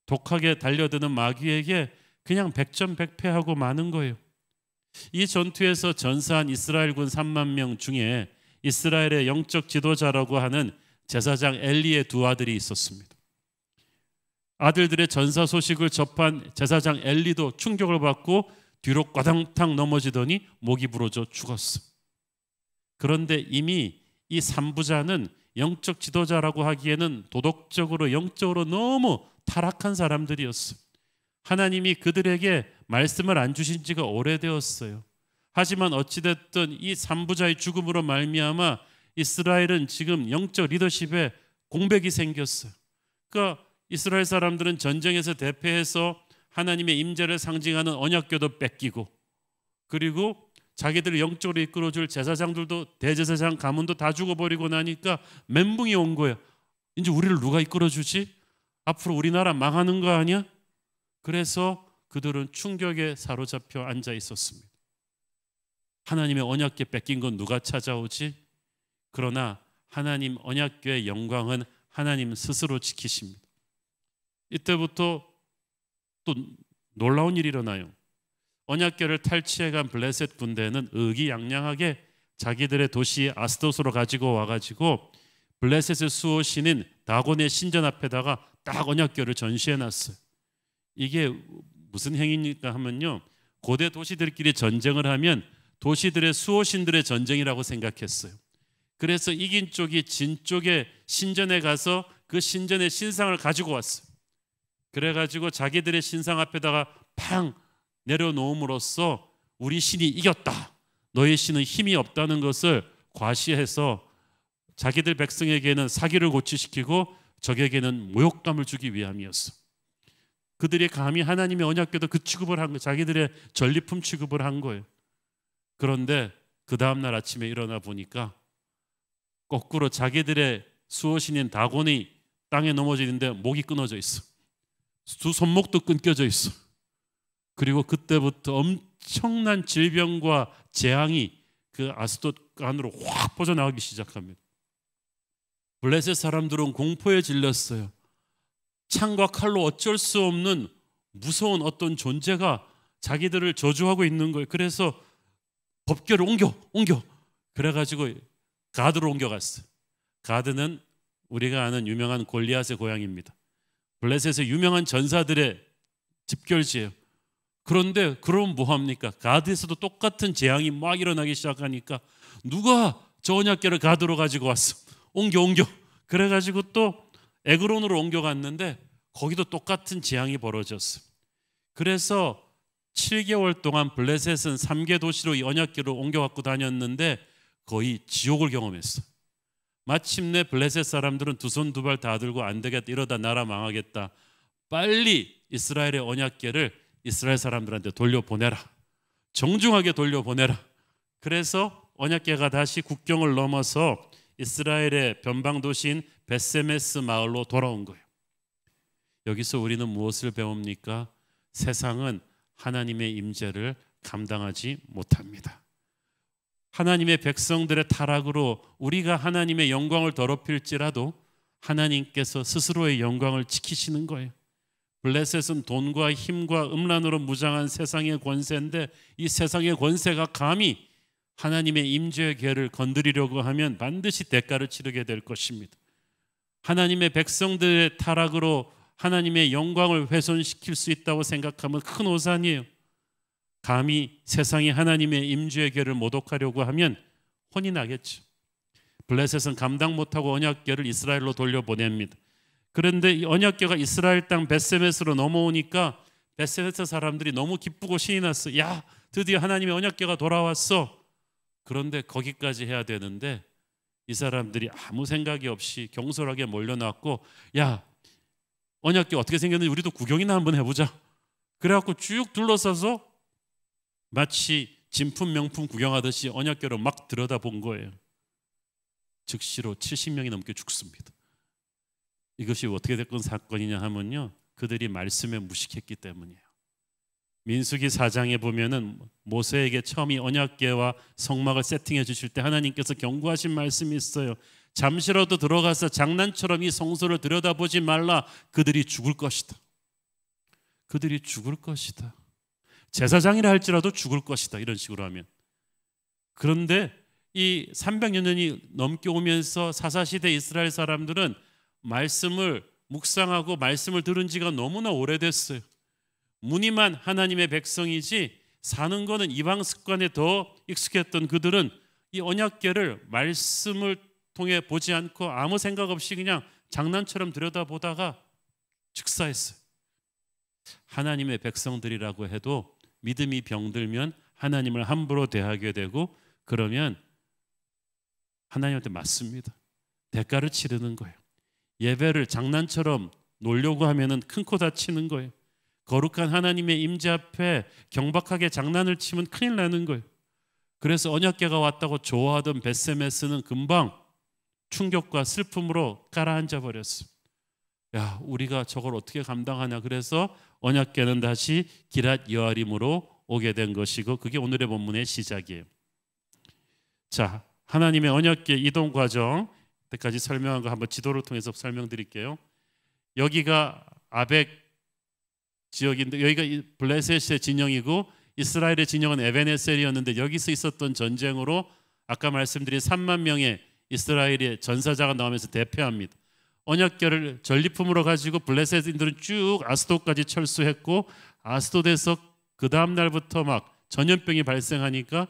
독하게 달려드는 마귀에게 그냥 백전백패하고 마는 거예요. 이 전투에서 전사한 이스라엘군 3만 명 중에 이스라엘의 영적 지도자라고 하는 제사장 엘리의 두 아들이 있었습니다. 아들들의 전사 소식을 접한 제사장 엘리도 충격을 받고 뒤로 꽈당탕 넘어지더니 목이 부러져 죽었어. 그런데 이미 이 삼부자는 영적 지도자라고 하기에는 도덕적으로 영적으로 너무 타락한 사람들이었어. 하나님이 그들에게 말씀을 안 주신 지가 오래되었어요. 하지만 어찌됐든 이 삼부자의 죽음으로 말미암아 이스라엘은 지금 영적 리더십에 공백이 생겼어요. 그러니까 이스라엘 사람들은 전쟁에서 대패해서 하나님의 임재를 상징하는 언약궤도 뺏기고, 그리고 자기들을 영적으로 이끌어줄 제사장들도, 대제사장 가문도 다 죽어버리고 나니까 멘붕이 온 거예요. 이제 우리를 누가 이끌어주지? 앞으로 우리나라 망하는 거 아니야? 그래서 그들은 충격에 사로잡혀 앉아 있었습니다. 하나님의 언약궤 뺏긴 건 누가 찾아오지? 그러나 하나님 언약궤의 영광은 하나님 스스로 지키십니다. 이때부터 또 놀라운 일이 일어나요. 언약궤를 탈취해간 블레셋 군대는 의기양양하게 자기들의 도시 아스도스로 가지고 와가지고 블레셋의 수호신인 다곤의 신전 앞에다가 딱 언약궤를 전시해놨어요. 이게 무슨 행위입니까 하면요, 고대 도시들끼리 전쟁을 하면 도시들의 수호신들의 전쟁이라고 생각했어요. 그래서 이긴 쪽이 진 쪽의 신전에 가서 그 신전의 신상을 가지고 왔어요. 그래가지고 자기들의 신상 앞에다가 팡 내려놓음으로써 우리 신이 이겼다, 너희 신은 힘이 없다는 것을 과시해서 자기들 백성에게는 사기를 고취시키고 적에게는 모욕감을 주기 위함이었어. 그들이 감히 하나님의 언약궤도 그 취급을 한 거예요. 자기들의 전리품 취급을 한 거예요. 그런데 그 다음날 아침에 일어나 보니까 거꾸로 자기들의 수호신인 다곤이 땅에 넘어져 있는데 목이 끊어져 있어. 두 손목도 끊겨져 있어. 그리고 그때부터 엄청난 질병과 재앙이 그 아스돗 안으로 확 퍼져나가기 시작합니다. 블레셋 사람들은 공포에 질렸어요. 창과 칼로 어쩔 수 없는 무서운 어떤 존재가 자기들을 저주하고 있는 거예요. 그래서 법궤를 옮겨 그래가지고 가드로 옮겨갔어요. 가드는 우리가 아는 유명한 골리앗의 고향입니다. 블레셋의 유명한 전사들의 집결지예요. 그런데 그러면 뭐합니까? 가드에서도 똑같은 재앙이 막 일어나기 시작하니까 누가 저 언약궤를 가드로 가지고 왔어? 옮겨 그래가지고 또 에그론으로 옮겨갔는데 거기도 똑같은 재앙이 벌어졌어. 그래서 7개월 동안 블레셋은 3개 도시로 이 언약궤를 옮겨갖고 다녔는데 거의 지옥을 경험했어. 마침내 블레셋 사람들은 두 손 두 발 다 들고 안 되겠다, 이러다 나라 망하겠다, 빨리 이스라엘의 언약궤를 이스라엘 사람들한테 돌려보내라, 정중하게 돌려보내라. 그래서 언약궤가 다시 국경을 넘어서 이스라엘의 변방 도시인 벳세메스 마을로 돌아온 거예요. 여기서 우리는 무엇을 배웁니까? 세상은 하나님의 임재를 감당하지 못합니다. 하나님의 백성들의 타락으로 우리가 하나님의 영광을 더럽힐지라도 하나님께서 스스로의 영광을 지키시는 거예요. 블레셋은 돈과 힘과 음란으로 무장한 세상의 권세인데 이 세상의 권세가 감히 하나님의 임재의 궤를 건드리려고 하면 반드시 대가를 치르게 될 것입니다. 하나님의 백성들의 타락으로 하나님의 영광을 훼손시킬 수 있다고 생각하면 큰 오산이에요. 감히 세상이 하나님의 임재의 궤를 모독하려고 하면 혼이 나겠죠. 블레셋은 감당 못하고 언약궤를 이스라엘로 돌려보냅니다. 그런데 이 언약궤가 이스라엘 땅 벳세메스로 넘어오니까 벳세메스 사람들이 너무 기쁘고 신이 났어. 야, 드디어 하나님의 언약궤가 돌아왔어. 그런데 거기까지 해야 되는데 이 사람들이 아무 생각이 없이 경솔하게 몰려났고, 야, 언약궤 어떻게 생겼는지 우리도 구경이나 한번 해보자. 그래갖고 쭉 둘러싸서 마치 진품 명품 구경하듯이 언약궤로 막 들여다본 거예요. 즉시로 70명이 넘게 죽습니다. 이것이 어떻게 됐건 사건이냐 하면요, 그들이 말씀에 무식했기 때문이에요. 민수기 4장에 보면은 모세에게 처음이 언약궤와 성막을 세팅해 주실 때 하나님께서 경고하신 말씀이 있어요. 잠시라도 들어가서 장난처럼 이 성소를 들여다보지 말라. 그들이 죽을 것이다. 그들이 죽을 것이다. 제사장이라 할지라도 죽을 것이다. 이런 식으로 하면. 그런데 이 300여 년이 넘게 오면서 사사시대 이스라엘 사람들은 말씀을 묵상하고 말씀을 들은 지가 너무나 오래됐어요. 무늬만 하나님의 백성이지 사는 거는 이방 습관에 더 익숙했던 그들은 이 언약궤를 말씀을 통해 보지 않고 아무 생각 없이 그냥 장난처럼 들여다보다가 즉사했어요. 하나님의 백성들이라고 해도 믿음이 병들면 하나님을 함부로 대하게 되고 그러면 하나님한테 맞습니다. 대가를 치르는 거예요. 예배를 장난처럼 놀려고 하면은 큰 코 다치는 거예요. 거룩한 하나님의 임재 앞에 경박하게 장난을 치면 큰일 나는 거예요. 그래서 언약궤가 왔다고 좋아하던 벳세메스는 금방 충격과 슬픔으로 가라앉아 버렸어. 야, 우리가 저걸 어떻게 감당하냐. 그래서 언약궤는 다시 기랏 여아림으로 오게 된 것이고 그게 오늘의 본문의 시작이에요. 자, 하나님의 언약궤 이동 과정 때까지 설명한 거 한번 지도를 통해서 설명드릴게요. 여기가 아벡 지역인데 여기가 블레셋의 진영이고 이스라엘의 진영은 에베네셀이었는데 여기서 있었던 전쟁으로 아까 말씀드린 3만 명의 이스라엘의 전사자가 나오면서 대패합니다. 언약궤를 전리품으로 가지고 블레셋인들은 쭉 아스돗까지 철수했고 아스돗에서 그 다음 날부터 막 전염병이 발생하니까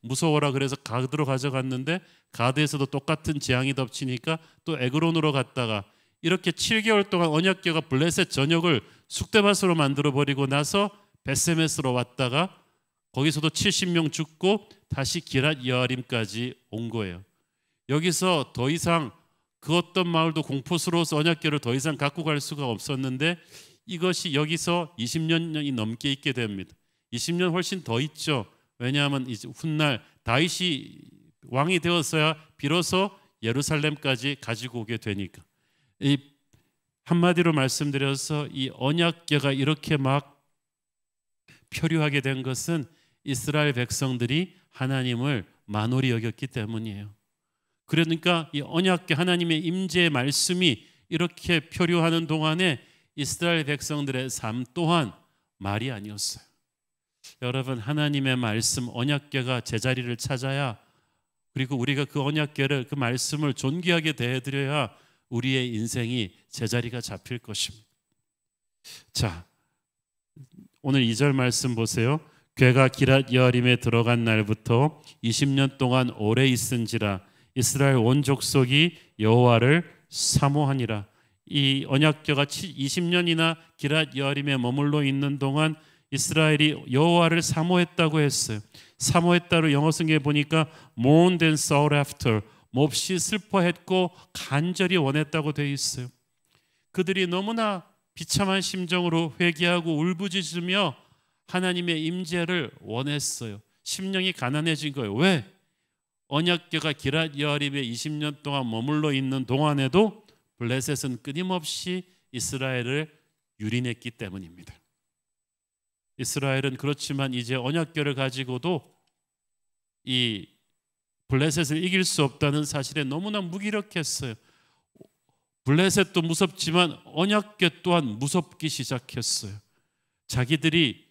무서워라 그래서 가드로 가져갔는데 가드에서도 똑같은 재앙이 덮치니까 또 에그론으로 갔다가 이렇게 7개월 동안 언약궤가 블레셋 전역을 쑥대밭으로 만들어버리고 나서 벳세메스로 왔다가 거기서도 70명 죽고 다시 기랏 여아림까지 온 거예요. 여기서 더 이상 그 어떤 마을도 공포스러워서 언약궤를 더 이상 갖고 갈 수가 없었는데 이것이 여기서 20년이 넘게 있게 됩니다. 20년 훨씬 더 있죠. 왜냐하면 이제 훗날 다윗이 왕이 되었어야 비로소 예루살렘까지 가지고 오게 되니까, 이 한마디로 말씀드려서 이 언약궤가 이렇게 막 표류하게 된 것은 이스라엘 백성들이 하나님을 만홀히 여겼기 때문이에요. 그러니까 이 언약궤, 하나님의 임재의 말씀이 이렇게 표류하는 동안에 이스라엘 백성들의 삶 또한 말이 아니었어요. 여러분, 하나님의 말씀, 언약궤가 제자리를 찾아야, 그리고 우리가 그 언약궤를, 그 말씀을 존귀하게 대해드려야 우리의 인생이 제자리가 잡힐 것입니다. 자, 오늘 2절 말씀 보세요. 궤가 기랏 여아림에 들어간 날부터 20년 동안 오래 있은지라 이스라엘 온 족속이 여호와를 사모하니라. 이 언약궤가 20년이나 기랏 여아림에 머물러 있는 동안 이스라엘이 여호와를 사모했다고 했어요. 사모했다로 영어 성경에 보니까 mourned and sought after, 몹시 슬퍼했고 간절히 원했다고 되어 있어요. 그들이 너무나 비참한 심정으로 회개하고 울부짖으며 하나님의 임재를 원했어요. 심령이 가난해진 거예요. 왜? 언약궤가 기랏 여아림에 20년 동안 머물러 있는 동안에도 블레셋은 끊임없이 이스라엘을 유린했기 때문입니다. 이스라엘은 그렇지만 이제 언약궤를 가지고도 이 블레셋을 이길 수 없다는 사실에 너무나 무기력했어요. 블레셋도 무섭지만 언약궤 또한 무섭기 시작했어요. 자기들의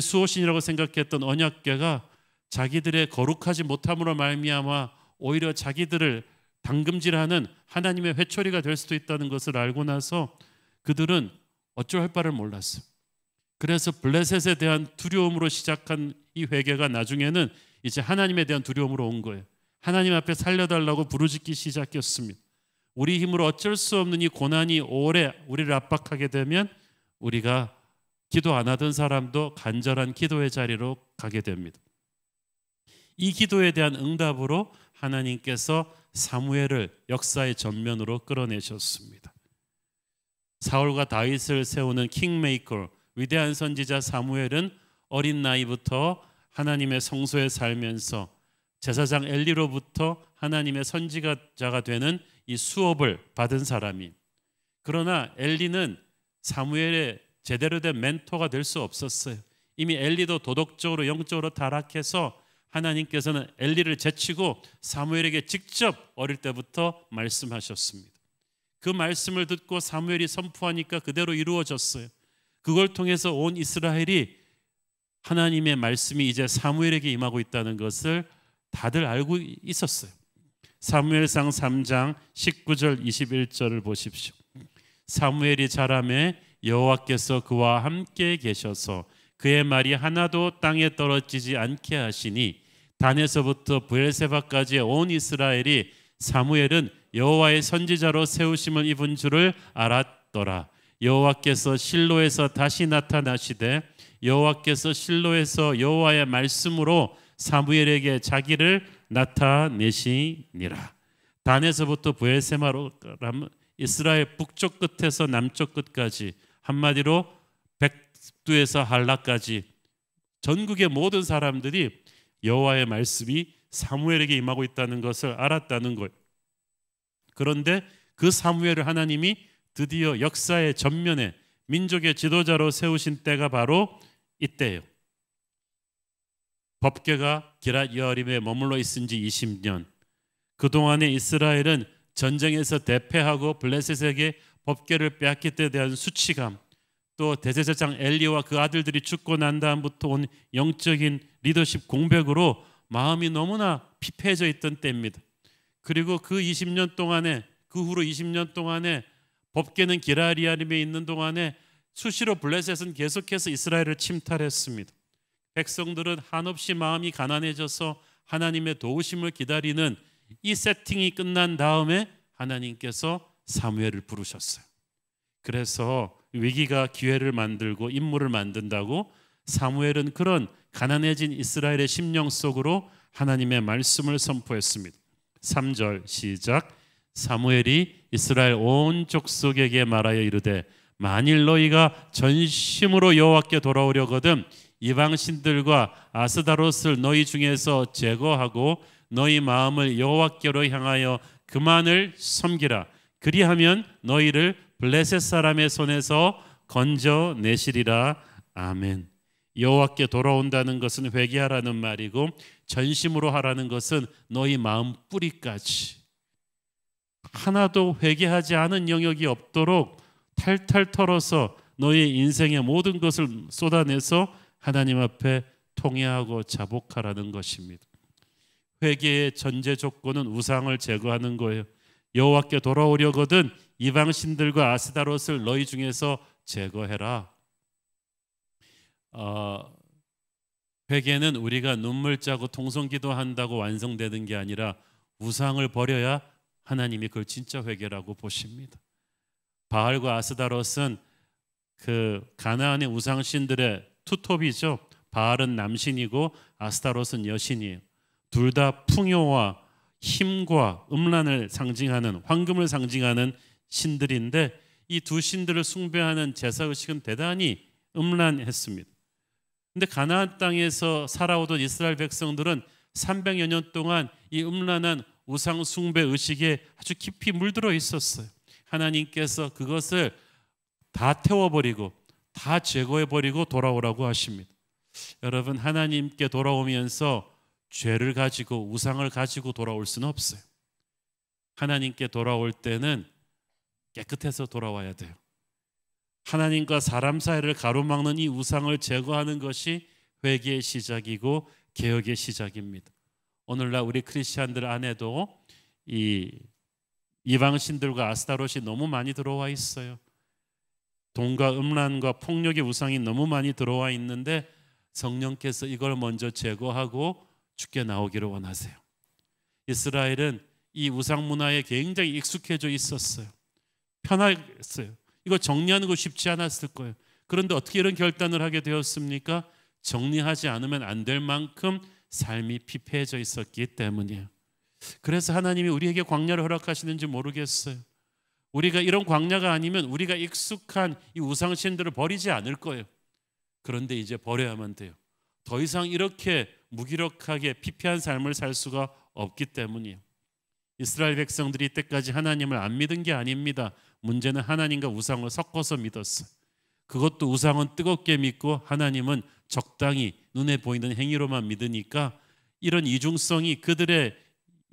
수호신이라고 생각했던 언약궤가 자기들의 거룩하지 못함으로 말미암아 오히려 자기들을 당금질하는 하나님의 회초리가 될 수도 있다는 것을 알고 나서 그들은 어쩔 바를 몰랐어요. 그래서 블레셋에 대한 두려움으로 시작한 이 회개가 나중에는 이제 하나님에 대한 두려움으로 온 거예요. 하나님 앞에 살려달라고 부르짖기 시작했습니다. 우리 힘으로 어쩔 수 없는 이 고난이 오래 우리를 압박하게 되면 우리가 기도 안 하던 사람도 간절한 기도의 자리로 가게 됩니다. 이 기도에 대한 응답으로 하나님께서 사무엘을 역사의 전면으로 끌어내셨습니다. 사울과 다윗을 세우는 킹메이커, 위대한 선지자 사무엘은 어린 나이부터 하나님의 성소에 살면서 제사장 엘리로부터 하나님의 선지자가 되는 이 수업을 받은 사람이, 그러나 엘리는 사무엘의 제대로 된 멘토가 될 수 없었어요. 이미 엘리도 도덕적으로 영적으로 타락해서 하나님께서는 엘리를 제치고 사무엘에게 직접 어릴 때부터 말씀하셨습니다. 그 말씀을 듣고 사무엘이 선포하니까 그대로 이루어졌어요. 그걸 통해서 온 이스라엘이 하나님의 말씀이 이제 사무엘에게 임하고 있다는 것을 다들 알고 있었어요. 사무엘상 3장 19절 21절을 보십시오. 사무엘이 자라매 여호와께서 그와 함께 계셔서 그의 말이 하나도 땅에 떨어지지 않게 하시니 단에서부터 브엘세바까지의 온 이스라엘이 사무엘은 여호와의 선지자로 세우심을 입은 줄을 알았더라. 여호와께서 실로에서 다시 나타나시되 여호와께서 실로에서 여호와의 말씀으로 사무엘에게 자기를 나타내시니라. 단에서부터 브엘세바로 이스라엘 북쪽 끝에서 남쪽 끝까지, 한마디로 백두에서 한라까지 전국의 모든 사람들이 여호와의 말씀이 사무엘에게 임하고 있다는 것을 알았다는 거예요. 그런데 그 사무엘을 하나님이 드디어 역사의 전면에 민족의 지도자로 세우신 때가 바로 이때예요. 법궤가 기랏 여아림에 머물러 있은 지 20년, 그동안에 이스라엘은 전쟁에서 대패하고 블레셋에게 법궤를 빼앗길 때에 대한 수치감, 또 대제사장 엘리와 그 아들들이 죽고 난 다음부터 온 영적인 리더십 공백으로 마음이 너무나 피폐해져 있던 때입니다. 그리고 그 20년 동안에, 그 후로 20년 동안에 법궤는 기랏 여아림에 있는 동안에 수시로 블레셋은 계속해서 이스라엘을 침탈했습니다. 백성들은 한없이 마음이 가난해져서 하나님의 도우심을 기다리는 이 세팅이 끝난 다음에 하나님께서 사무엘을 부르셨어요. 그래서 위기가 기회를 만들고 인물을 만든다고 사무엘은 그런 가난해진 이스라엘의 심령 속으로 하나님의 말씀을 선포했습니다. 3절 시작. 사무엘이 이스라엘 온 족속에게 말하여 이르되 만일 너희가 전심으로 여호와께 돌아오려거든 이방 신들과 아스다롯을 너희 중에서 제거하고 너희 마음을 여호와께로 향하여 그만을 섬기라. 그리하면 너희를 블레셋 사람의 손에서 건져내시리라. 아멘. 여호와께 돌아온다는 것은 회개하라는 말이고, 전심으로 하라는 것은 너희 마음 뿌리까지 하나도 회개하지 않은 영역이 없도록 탈탈 털어서 너희 인생의 모든 것을 쏟아내서 하나님 앞에 통회하고 자복하라는 것입니다. 회개의 전제 조건은 우상을 제거하는 거예요. 여호와께 돌아오려거든 이방신들과 아스다롯을 너희 중에서 제거해라. 회개는 우리가 눈물 짜고 통성기도 한다고 완성되는 게 아니라 우상을 버려야 하나님이 그걸 진짜 회개라고 보십니다. 바알과 아스다롯은 그 가나안의 우상신들의 투톱이죠. 바알은 남신이고 아스타롯은 여신이에요. 둘 다 풍요와 힘과 음란을 상징하는, 황금을 상징하는 신들인데, 이 두 신들을 숭배하는 제사의식은 대단히 음란했습니다. 근데 가나안 땅에서 살아오던 이스라엘 백성들은 300여 년 동안 이 음란한 우상 숭배 의식에 아주 깊이 물들어 있었어요. 하나님께서 그것을 다 태워버리고 다 제거해버리고 돌아오라고 하십니다. 여러분, 하나님께 돌아오면서 죄를 가지고 우상을 가지고 돌아올 수는 없어요. 하나님께 돌아올 때는 깨끗해서 돌아와야 돼요. 하나님과 사람 사이를 가로막는 이 우상을 제거하는 것이 회개의 시작이고 개혁의 시작입니다. 오늘날 우리 크리스찬들 안에도 이 이방신들과 아스타롯이 너무 많이 들어와 있어요. 돈과 음란과 폭력의 우상이 너무 많이 들어와 있는데, 성령께서 이걸 먼저 제거하고 주께 나오기를 원하세요. 이스라엘은 이 우상 문화에 굉장히 익숙해져 있었어요. 편했어요. 이거 정리하는 거 쉽지 않았을 거예요. 그런데 어떻게 이런 결단을 하게 되었습니까? 정리하지 않으면 안 될 만큼 삶이 피폐해져 있었기 때문이에요. 그래서 하나님이 우리에게 광야를 허락하시는지 모르겠어요. 우리가 이런 광야가 아니면 우리가 익숙한 이 우상신들을 버리지 않을 거예요. 그런데 이제 버려야만 돼요. 더 이상 이렇게 무기력하게 피폐한 삶을 살 수가 없기 때문이에요. 이스라엘 백성들이 이때까지 하나님을 안 믿은 게 아닙니다. 문제는 하나님과 우상을 섞어서 믿었어요. 그것도 우상은 뜨겁게 믿고 하나님은 적당히 눈에 보이는 행위로만 믿으니까 이런 이중성이 그들의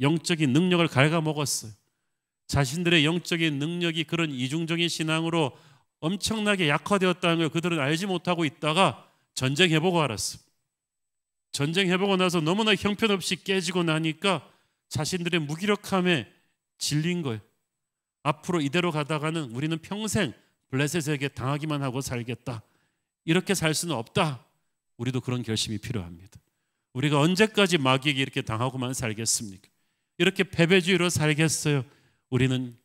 영적인 능력을 갉아먹었어요. 자신들의 영적인 능력이 그런 이중적인 신앙으로 엄청나게 약화되었다는 걸 그들은 알지 못하고 있다가 전쟁해보고 알았어요. 전쟁해보고 나서 너무나 형편없이 깨지고 나니까 자신들의 무기력함에 질린 거예요. 앞으로 이대로 가다가는 우리는 평생 블레셋에게 당하기만 하고 살겠다. 이렇게 살 수는 없다. 우리도 그런 결심이 필요합니다. 우리가 언제까지 마귀에게 이렇게 당하고만 살겠습니까? 이렇게 패배주의로 살겠어요? 우리는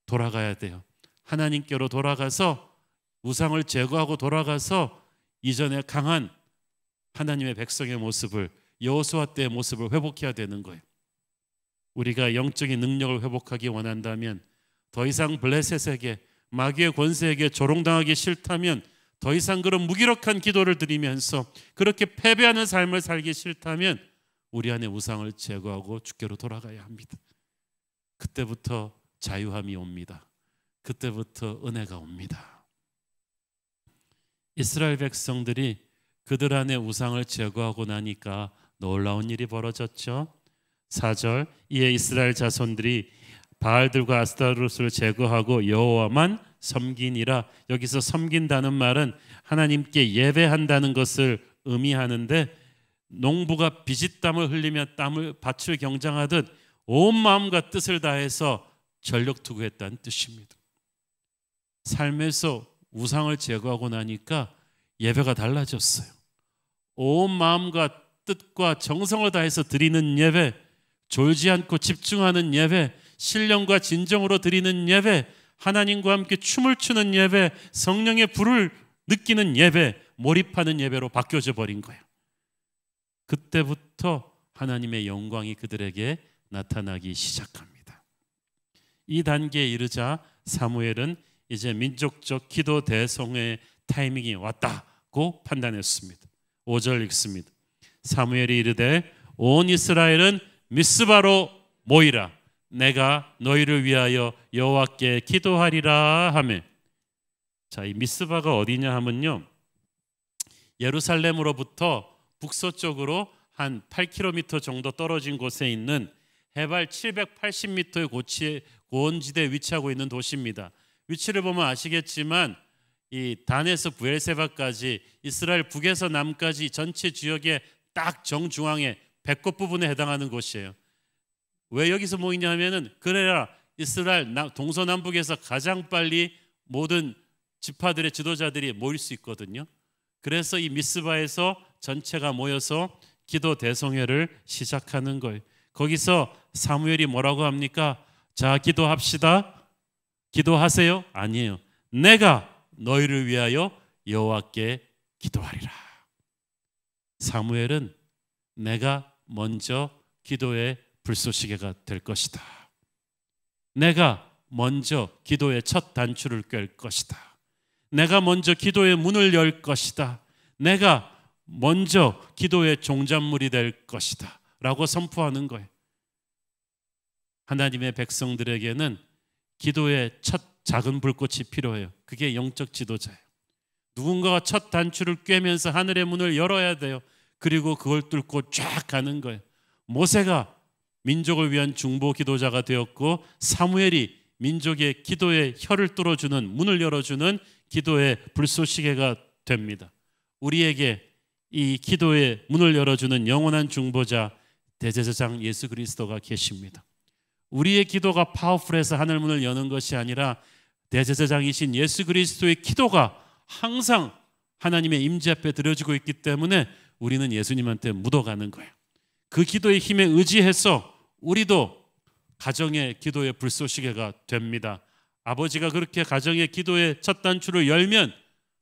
돌아가야 돼요. 하나님께로 돌아가서 우상을 제거하고 돌아가서 이전에 강한 하나님의 백성의 모습을, 여호수아 때의 모습을 회복해야 되는 거예요. 우리가 영적인 능력을 회복하기 원한다면, 더 이상 블레셋에게, 마귀의 권세에게 조롱당하기 싫다면, 더 이상 그런 무기력한 기도를 드리면서 그렇게 패배하는 삶을 살기 싫다면 우리 안에 우상을 제거하고 주께로 돌아가야 합니다. 그때부터 자유함이 옵니다. 그때부터 은혜가 옵니다. 이스라엘 백성들이 그들 안에 우상을 제거하고 나니까 놀라운 일이 벌어졌죠. 4절, 이에 이스라엘 자손들이 바알들과 아스타롯을 제거하고 여호와만 섬기니라. 여기서 섬긴다는 말은 하나님께 예배한다는 것을 의미하는데, 농부가 비짓땀을 흘리며 밭을 경장하듯 온 마음과 뜻을 다해서 전력 투구했다는 뜻입니다. 삶에서 우상을 제거하고 나니까 예배가 달라졌어요. 온 마음과 뜻과 정성을 다해서 드리는 예배, 졸지 않고 집중하는 예배, 신령과 진정으로 드리는 예배, 하나님과 함께 춤을 추는 예배, 성령의 불을 느끼는 예배, 몰입하는 예배로 바뀌어져 버린 거예요. 그때부터 하나님의 영광이 그들에게 나타나기 시작합니다. 이 단계에 이르자 사무엘은 이제 민족적 기도 대성의 타이밍이 왔다고 판단했습니다. 5절 읽습니다. 사무엘이 이르되 온 이스라엘은 미스바로 모이라. 내가 너희를 위하여 여호와께 기도하리라 하며. 자, 이 미스바가 어디냐 하면요, 예루살렘으로부터 북서쪽으로 한 8km 정도 떨어진 곳에 있는 해발 780m의 고원지대에 위치하고 있는 도시입니다. 위치를 보면 아시겠지만 이 단에서 브엘세바까지 이스라엘 북에서 남까지 전체 지역의 딱 정중앙에 배꼽 부분에 해당하는 곳이에요. 왜 여기서 모이냐면은 그래야 이스라엘 동서남북에서 가장 빨리 모든 지파들의 지도자들이 모일 수 있거든요. 그래서 이 미스바에서 전체가 모여서 기도 대성회를 시작하는 거예요. 거기서 사무엘이 뭐라고 합니까? 자, 기도합시다. 기도하세요? 아니에요. 내가 너희를 위하여 여호와께 기도하리라. 사무엘은 내가 먼저 기도의 불쏘시개가 될 것이다. 내가 먼저 기도의 첫 단추를 꿰 것이다. 내가 먼저 기도의 문을 열 것이다. 내가 먼저 기도의 종잣물이 될 것이다 라고 선포하는 거예요. 하나님의 백성들에게는 기도의 첫 작은 불꽃이 필요해요. 그게 영적 지도자예요. 누군가가 첫 단추를 꿰면서 하늘의 문을 열어야 돼요. 그리고 그걸 뚫고 쫙 가는 거예요. 모세가 민족을 위한 중보 기도자가 되었고, 사무엘이 민족의 기도의 혀를 뚫어주는, 문을 열어주는 기도의 불쏘시개가 됩니다. 우리에게 이 기도의 문을 열어주는 영원한 중보자 대제사장 예수 그리스도가 계십니다. 우리의 기도가 파워풀해서 하늘 문을 여는 것이 아니라 대제사장이신 예수 그리스도의 기도가 항상 하나님의 임재 앞에 드려지고 있기 때문에 우리는 예수님한테 묻어가는 거예요. 그 기도의 힘에 의지해서 우리도 가정의 기도의 불쏘시개가 됩니다. 아버지가 그렇게 가정의 기도의 첫 단추를 열면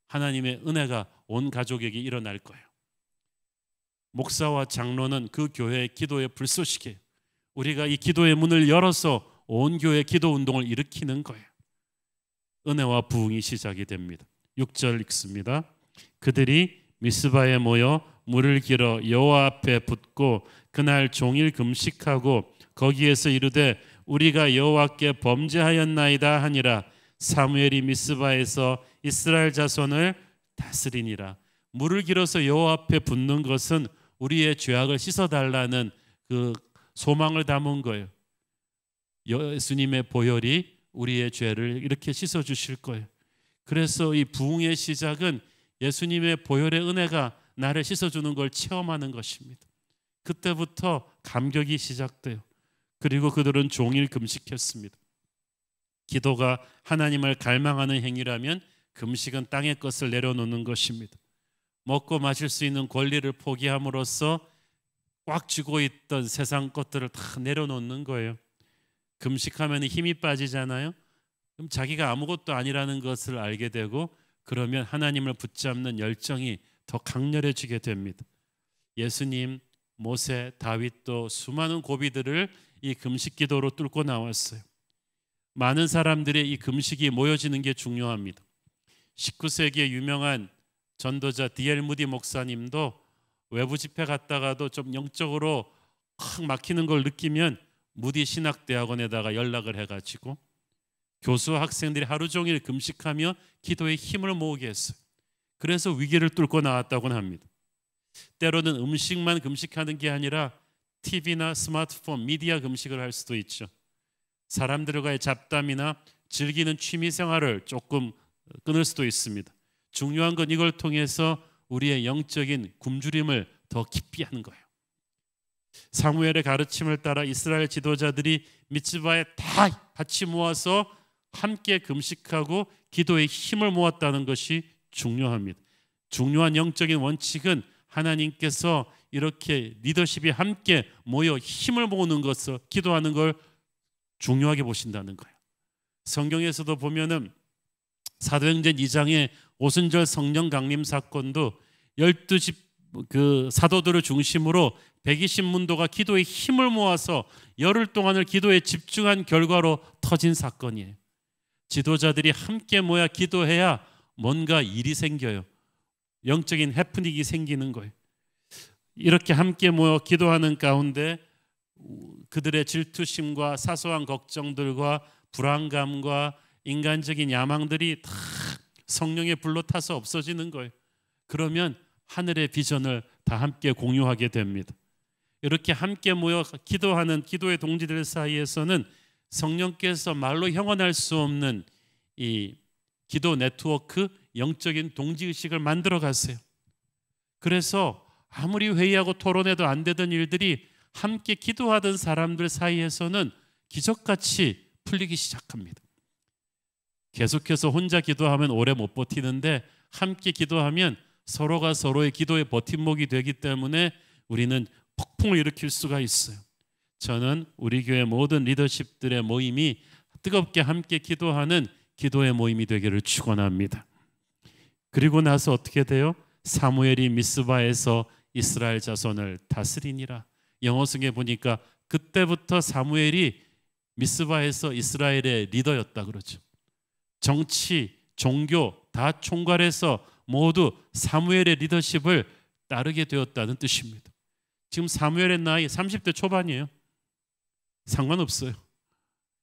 하나님의 은혜가 온 가족에게 일어날 거예요. 목사와 장로는 그 교회의 기도의 불쏘시개, 우리가 이 기도의 문을 열어서 온 교회 기도 운동을 일으키는 거예요. 은혜와 부흥이 시작이 됩니다. 6절 읽습니다. 그들이 미스바에 모여 물을 길어 여호와 앞에 붓고 그날 종일 금식하고 거기에서 이르되 우리가 여호와께 범죄하였나이다 하니라. 사무엘이 미스바에서 이스라엘 자손을 다스리니라. 물을 길어서 여호와 앞에 붓는 것은 우리의 죄악을 씻어달라는 그 소망을 담은 거예요. 예수님의 보혈이 우리의 죄를 이렇게 씻어주실 거예요. 그래서 이 부흥의 시작은 예수님의 보혈의 은혜가 나를 씻어주는 걸 체험하는 것입니다. 그때부터 감격이 시작돼요. 그리고 그들은 종일 금식했습니다. 기도가 하나님을 갈망하는 행위라면 금식은 땅의 것을 내려놓는 것입니다. 먹고 마실 수 있는 권리를 포기함으로써 꽉 쥐고 있던 세상 것들을 다 내려놓는 거예요. 금식하면 힘이 빠지잖아요. 그럼 자기가 아무것도 아니라는 것을 알게 되고, 그러면 하나님을 붙잡는 열정이 더 강렬해지게 됩니다. 예수님, 모세, 다윗도 수많은 고비들을 이 금식 기도로 뚫고 나왔어요. 많은 사람들의 이 금식이 모여지는 게 중요합니다. 19세기의 유명한 전도자 D.L. 무디 목사님도 외부 집회 갔다가도 좀 영적으로 확 막히는 걸 느끼면 무디 신학대학원에다가 연락을 해가지고 교수와 학생들이 하루 종일 금식하며 기도의 힘을 모으게 했어요. 그래서 위기를 뚫고 나왔다고 합니다. 때로는 음식만 금식하는 게 아니라 TV나 스마트폰, 미디어 금식을 할 수도 있죠. 사람들과의 잡담이나 즐기는 취미 생활을 조금 끊을 수도 있습니다. 중요한 건 이걸 통해서 우리의 영적인 굶주림을 더 깊이 하는 거예요. 사무엘의 가르침을 따라 이스라엘 지도자들이 미츠바에 다 같이 모아서 함께 금식하고 기도의 힘을 모았다는 것이 중요합니다. 중요한 영적인 원칙은 하나님께서 이렇게 리더십이 함께 모여 힘을 모으는 것을, 기도하는 걸 중요하게 보신다는 거예요. 성경에서도 보면은 사도행전 2장의 오순절 성령 강림 사건도 12집 그 사도들을 중심으로 120문도가 기도의 힘을 모아서 열흘 동안을 기도에 집중한 결과로 터진 사건이에요. 지도자들이 함께 모여 기도해야 뭔가 일이 생겨요. 영적인 해프닝이 생기는 거예요. 이렇게 함께 모여 기도하는 가운데 그들의 질투심과 사소한 걱정들과 불안감과 인간적인 야망들이 다 성령의 불로 타서 없어지는 거예요. 그러면 하늘의 비전을 다 함께 공유하게 됩니다. 이렇게 함께 모여 기도하는 기도의 동지들 사이에서는 성령께서 말로 형언할 수 없는 이 기도 네트워크, 영적인 동지의식을 만들어 가세요. 그래서 아무리 회의하고 토론해도 안 되던 일들이 함께 기도하던 사람들 사이에서는 기적같이 풀리기 시작합니다. 계속해서 혼자 기도하면 오래 못 버티는데 함께 기도하면 서로가 서로의 기도의 버팀목이 되기 때문에 우리는 폭풍을 일으킬 수가 있어요. 저는 우리 교회 모든 리더십들의 모임이 뜨겁게 함께 기도하는 기도의 모임이 되기를 축원합니다. 그리고 나서 어떻게 돼요? 사무엘이 미스바에서 이스라엘 자손을 다스리니라. 영어성에 보니까 그때부터 사무엘이 미스바에서 이스라엘의 리더였다 그러죠. 정치, 종교 다 총괄해서 모두 사무엘의 리더십을 따르게 되었다는 뜻입니다. 지금 사무엘의 나이 30대 초반이에요. 상관없어요.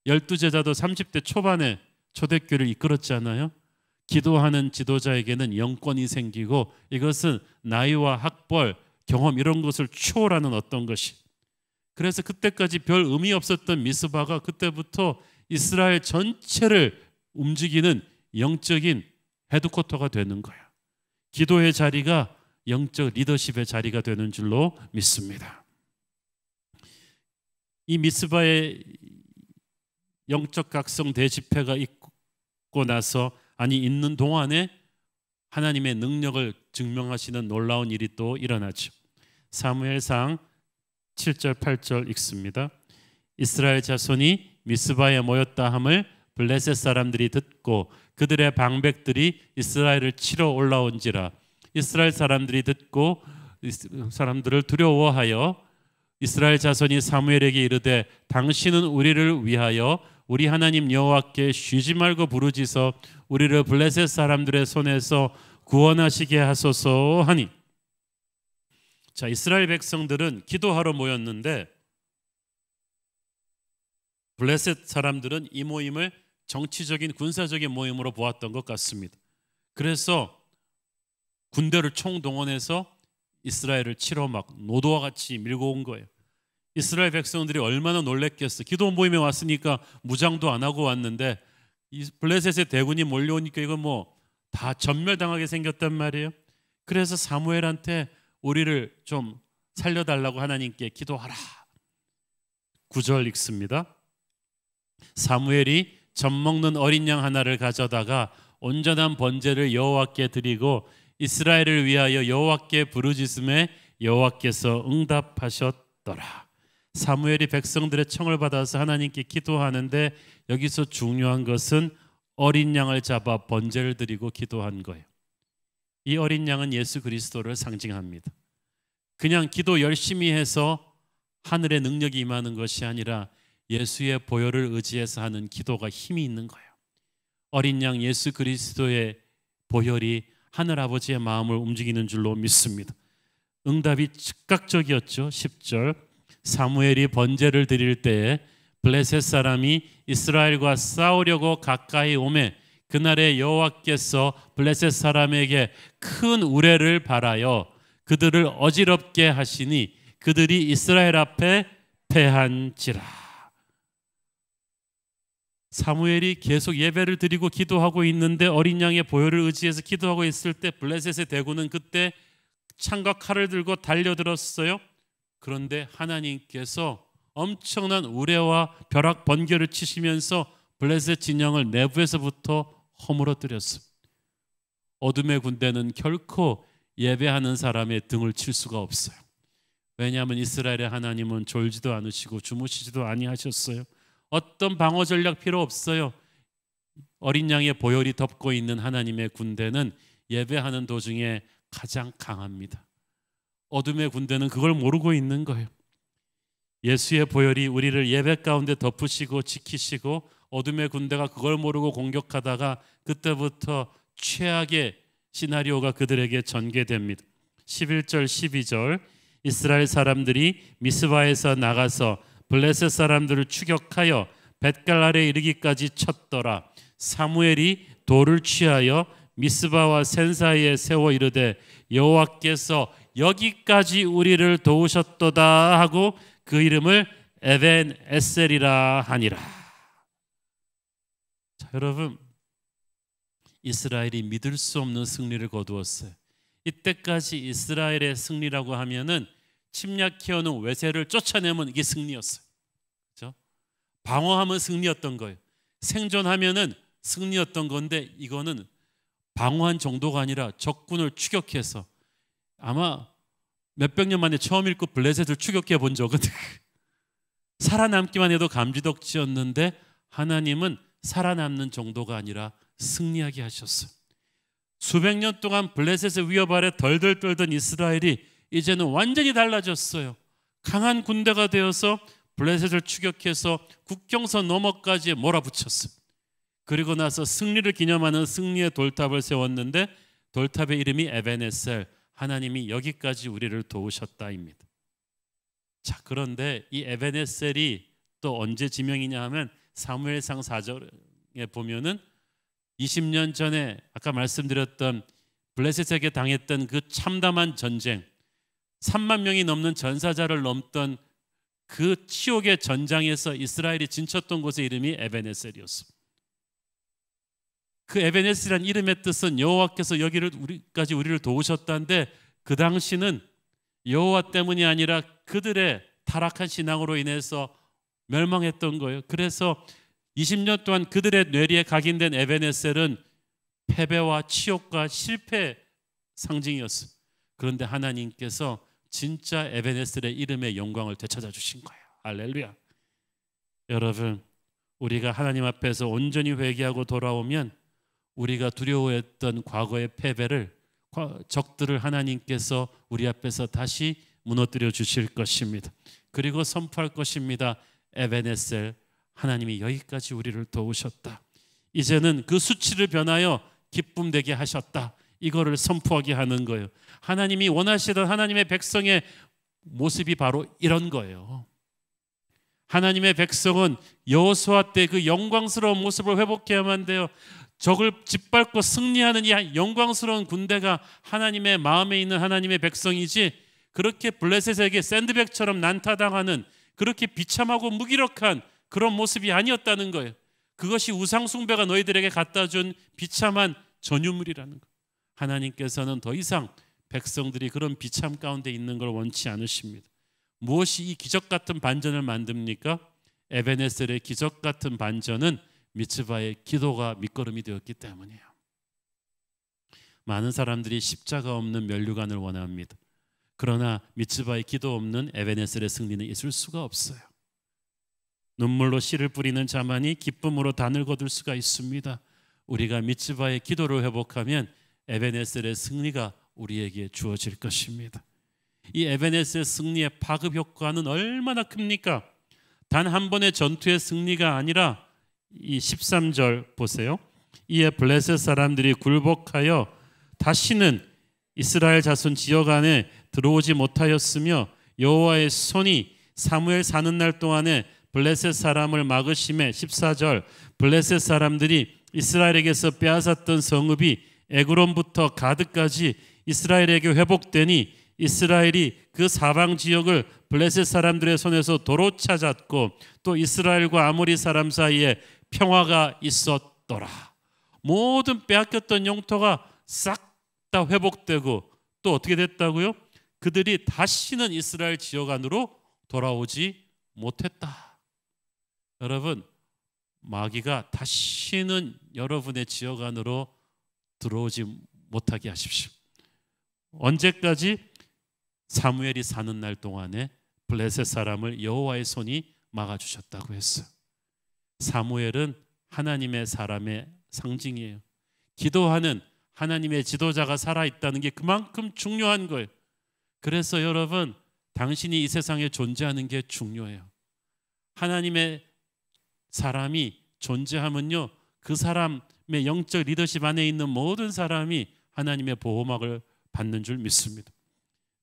12제자도 30대 초반에 초대교회를 이끌었잖아요. 기도하는 지도자에게는 영권이 생기고 이것은 나이와 학벌, 경험 이런 것을 초월하는 어떤 것이. 그래서 그때까지 별 의미 없었던 미스바가 그때부터 이스라엘 전체를 움직이는 영적인 헤드쿼터가 되는 거야. 기도의 자리가 영적 리더십의 자리가 되는 줄로 믿습니다. 이 미스바의 영적 각성 대집회가 있고 나서 있는 동안에 하나님의 능력을 증명하시는 놀라운 일이 또 일어나죠. 사무엘상 7절 8절 읽습니다. 이스라엘 자손이 미스바에 모였다 함을 블레셋 사람들이 듣고 그들의 방백들이 이스라엘을 치러 올라온지라. 이스라엘 사람들이 듣고 사람들을 두려워하여 이스라엘 자손이 사무엘에게 이르되 당신은 우리를 위하여 우리 하나님 여호와께 쉬지 말고 부르짖어 우리를 블레셋 사람들의 손에서 구원하시게 하소서 하니. 자, 이스라엘 백성들은 기도하러 모였는데 블레셋 사람들은 이 모임을 정치적인 군사적인 모임으로 보았던 것 같습니다. 그래서 군대를 총동원해서 이스라엘을 치러 막 노도와 같이 밀고 온 거예요. 이스라엘 백성들이 얼마나 놀랬겠어. 기도 모임에 왔으니까 무장도 안 하고 왔는데 이 블레셋의 대군이 몰려오니까 이거 뭐 다 전멸당하게 생겼단 말이에요. 그래서 사무엘한테 우리를 좀 살려달라고 하나님께 기도하라. 9절 읽습니다. 사무엘이 젖 먹는 어린 양 하나를 가져다가 온전한 번제를 여호와께 드리고 이스라엘을 위하여 여호와께 부르짖음에 여호와께서 응답하셨더라. 사무엘이 백성들의 청을 받아서 하나님께 기도하는데 여기서 중요한 것은 어린 양을 잡아 번제를 드리고 기도한 거예요. 이 어린 양은 예수 그리스도를 상징합니다. 그냥 기도 열심히 해서 하늘의 능력이 임하는 것이 아니라 예수의 보혈을 의지해서 하는 기도가 힘이 있는 거예요. 어린 양 예수 그리스도의 보혈이 하늘 아버지의 마음을 움직이는 줄로 믿습니다. 응답이 즉각적이었죠. 10절 사무엘이 번제를 드릴 때에 블레셋 사람이 이스라엘과 싸우려고 가까이 오매 그날에 여호와께서 블레셋 사람에게 큰 우레를 발하여 그들을 어지럽게 하시니 그들이 이스라엘 앞에 패한지라. 사무엘이 계속 예배를 드리고 기도하고 있는데 어린 양의 보혈을 의지해서 기도하고 있을 때 블레셋의 대군은 그때 창과 칼을 들고 달려들었어요. 그런데 하나님께서 엄청난 우레와 벼락 번개를 치시면서 블레셋 진영을 내부에서부터 허물어뜨렸습니다. 어둠의 군대는 결코 예배하는 사람의 등을 칠 수가 없어요. 왜냐하면 이스라엘의 하나님은 졸지도 않으시고 주무시지도 아니하셨어요. 어떤 방어 전략 필요 없어요. 어린 양의 보혈이 덮고 있는 하나님의 군대는 예배하는 도중에 가장 강합니다. 어둠의 군대는 그걸 모르고 있는 거예요. 예수의 보혈이 우리를 예배 가운데 덮으시고 지키시고 어둠의 군대가 그걸 모르고 공격하다가 그때부터 최악의 시나리오가 그들에게 전개됩니다. 11절 12절 이스라엘 사람들이 미스바에서 나가서 블레셋 사람들을 추격하여 벳갈 아래에 이르기까지 쳤더라. 사무엘이 돌을 취하여 미스바와 센 사이에 세워 이르되 여호와께서 여기까지 우리를 도우셨도다 하고 그 이름을 에벤 에셀이라 하니라. 자, 여러분, 이스라엘이 믿을 수 없는 승리를 거두었어요. 이때까지 이스라엘의 승리라고 하면은 침략해오는 외세를 쫓아내면 이게 승리였어요. 그렇죠? 방어하면 승리였던 거예요. 생존하면은 승리였던 건데, 이거는 방어한 정도가 아니라 적군을 추격해서, 아마 몇백 년 만에 처음일 거 블레셋을 추격해 본 적은 살아남기만 해도 감지덕지였는데, 하나님은 살아남는 정도가 아니라 승리하게 하셨어요. 수백 년 동안 블레셋의 위협 아래 덜덜 떨던 이스라엘이 이제는 완전히 달라졌어요. 강한 군대가 되어서 블레셋을 추격해서 국경선 너머까지 몰아붙였어요. 그리고 나서 승리를 기념하는 승리의 돌탑을 세웠는데, 돌탑의 이름이 에벤에셀, 하나님이 여기까지 우리를 도우셨다입니다. 자, 그런데 이 에벤에셀이 또 언제 지명이냐 하면 사무엘상 4절에 보면은 20년 전에 아까 말씀드렸던 블레셋에게 당했던 그 참담한 전쟁, 3만 명이 넘는 전사자를 넘던 그 치욕의 전장에서 이스라엘이 진쳤던 곳의 이름이 에벤에셀이었습니다. 그 에벤에셀이라는 이름의 뜻은 여호와께서 여기까지 우리를 도우셨다는데, 그 당시는 여호와 때문이 아니라 그들의 타락한 신앙으로 인해서 멸망했던 거예요. 그래서 20년 동안 그들의 뇌리에 각인된 에벤에셀은 패배와 치욕과 실패의 상징이었어요. 그런데 하나님께서 진짜 에벤에셀의 이름의 영광을 되찾아 주신 거예요. 할렐루야. 여러분, 우리가 하나님 앞에서 온전히 회개하고 돌아오면 우리가 두려워했던 과거의 패배를, 적들을 하나님께서 우리 앞에서 다시 무너뜨려 주실 것입니다. 그리고 선포할 것입니다. 에벤에셀, 하나님이 여기까지 우리를 도우셨다. 이제는 그 수치를 변하여 기쁨 되게 하셨다. 이거를 선포하게 하는 거예요. 하나님이 원하시던 하나님의 백성의 모습이 바로 이런 거예요. 하나님의 백성은 여호수아 때 그 영광스러운 모습을 회복해야만 돼요. 적을 짓밟고 승리하는 이 영광스러운 군대가 하나님의 마음에 있는 하나님의 백성이지, 그렇게 블레셋에게 샌드백처럼 난타당하는, 그렇게 비참하고 무기력한 그런 모습이 아니었다는 거예요. 그것이 우상숭배가 너희들에게 갖다 준 비참한 전유물이라는 거예요. 하나님께서는 더 이상 백성들이 그런 비참 가운데 있는 걸 원치 않으십니다. 무엇이 이 기적 같은 반전을 만듭니까? 에벤에셀의 기적 같은 반전은 미츠바의 기도가 밑거름이 되었기 때문이에요. 많은 사람들이 십자가 없는 면류관을 원합니다. 그러나 미츠바의 기도 없는 에벤에셀의 승리는 있을 수가 없어요. 눈물로 씨를 뿌리는 자만이 기쁨으로 단을 거둘 수가 있습니다. 우리가 미츠바의 기도를 회복하면 에벤에셀의 승리가 우리에게 주어질 것입니다. 이 에벤에셀 승리의 파급 효과는 얼마나 큽니까? 단 한 번의 전투의 승리가 아니라, 이 13절 보세요. 이에 블레셋 사람들이 굴복하여 다시는 이스라엘 자손 지역 안에 들어오지 못하였으며, 여호와의 손이 사무엘 사는 날 동안에 블레셋 사람을 막으심에, 14절, 블레셋 사람들이 이스라엘에게서 빼앗았던 성읍이 에그론부터 가드까지 이스라엘에게 회복되니 이스라엘이 그 사방 지역을 블레셋 사람들의 손에서 도로 찾았고, 또 이스라엘과 아모리 사람 사이에 평화가 있었더라. 모든 빼앗겼던 영토가 싹 다 회복되고, 또 어떻게 됐다고요? 그들이 다시는 이스라엘 지역 안으로 돌아오지 못했다. 여러분, 마귀가 다시는 여러분의 지역 안으로 들어오지 못하게 하십시오. 언제까지? 사무엘이 사는 날 동안에 블레셋 사람을 여호와의 손이 막아주셨다고 했어요. 사무엘은 하나님의 사람의 상징이에요. 기도하는 하나님의 지도자가 살아있다는 게 그만큼 중요한 거예요. 그래서 여러분, 당신이 이 세상에 존재하는 게 중요해요. 하나님의 사람이 존재하면요, 그 사람의 영적 리더십 안에 있는 모든 사람이 하나님의 보호막을 받는 줄 믿습니다.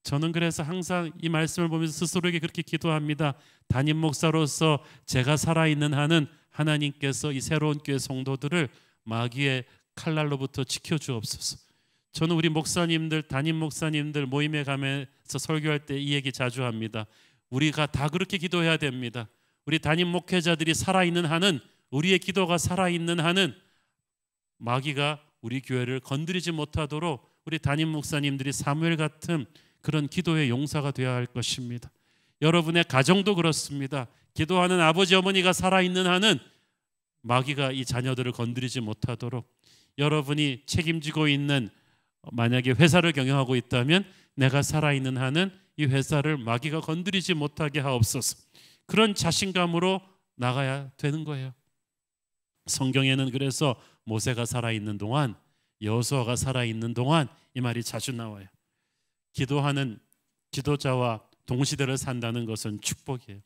저는 그래서 항상 이 말씀을 보면서 스스로에게 그렇게 기도합니다. 담임 목사로서 제가 살아있는 한은 하나님께서 이 새로운 교회 성도들을 마귀의 칼날로부터 지켜주옵소서. 저는 우리 목사님들, 담임 목사님들 모임에 가면서 설교할 때 이 얘기 자주 합니다. 우리가 다 그렇게 기도해야 됩니다. 우리 담임 목회자들이 살아있는 한은, 우리의 기도가 살아있는 한은 마귀가 우리 교회를 건드리지 못하도록 우리 담임 목사님들이 사무엘 같은 그런 기도의 용사가 되어야 할 것입니다. 여러분의 가정도 그렇습니다. 기도하는 아버지 어머니가 살아있는 한은 마귀가 이 자녀들을 건드리지 못하도록, 여러분이 책임지고 있는 만약에 회사를 경영하고 있다면 내가 살아있는 한은 이 회사를 마귀가 건드리지 못하게 하옵소서. 그런 자신감으로 나가야 되는 거예요. 성경에는 그래서 모세가 살아있는 동안, 여호수아가 살아있는 동안 이 말이 자주 나와요. 기도하는 지도자와 동시대를 산다는 것은 축복이에요.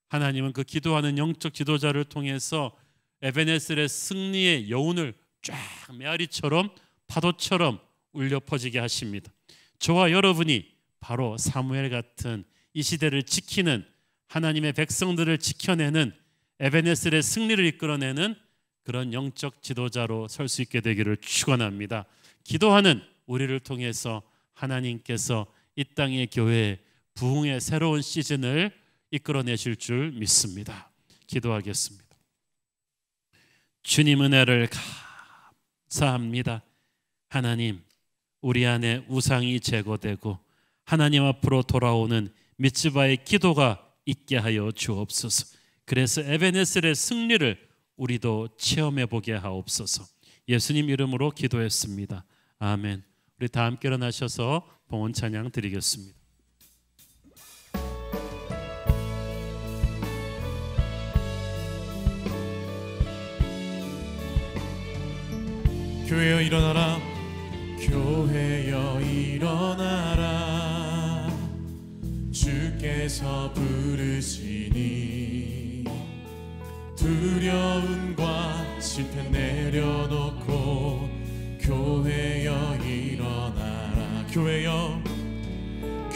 하나님은 그 기도하는 영적 지도자를 통해서 에베네셀의 승리의 여운을 쫙 메아리처럼 파도처럼 울려 퍼지게 하십니다. 저와 여러분이 바로 사무엘 같은 이 시대를 지키는, 하나님의 백성들을 지켜내는, 에베네셀의 승리를 이끌어내는 그런 영적 지도자로 설 수 있게 되기를 축원합니다. 기도하는 우리를 통해서 하나님께서 이 땅의 교회에 부흥의 새로운 시즌을 이끌어내실 줄 믿습니다. 기도하겠습니다. 주님 은혜를 감사합니다. 하나님, 우리 안에 우상이 제거되고 하나님 앞으로 돌아오는 미츠바의 기도가 있게 하여 주옵소서. 그래서 에베네셀의 승리를 우리도 체험해 보게 하옵소서. 예수님 이름으로 기도했습니다. 아멘. 우리 다 함께 일어나셔서 봉헌 찬양 드리겠습니다. 교회여 일어나라, 교회여 일어나라, 주께서 부르시니 두려움과 실패 내려놓고 교회여 일어나라,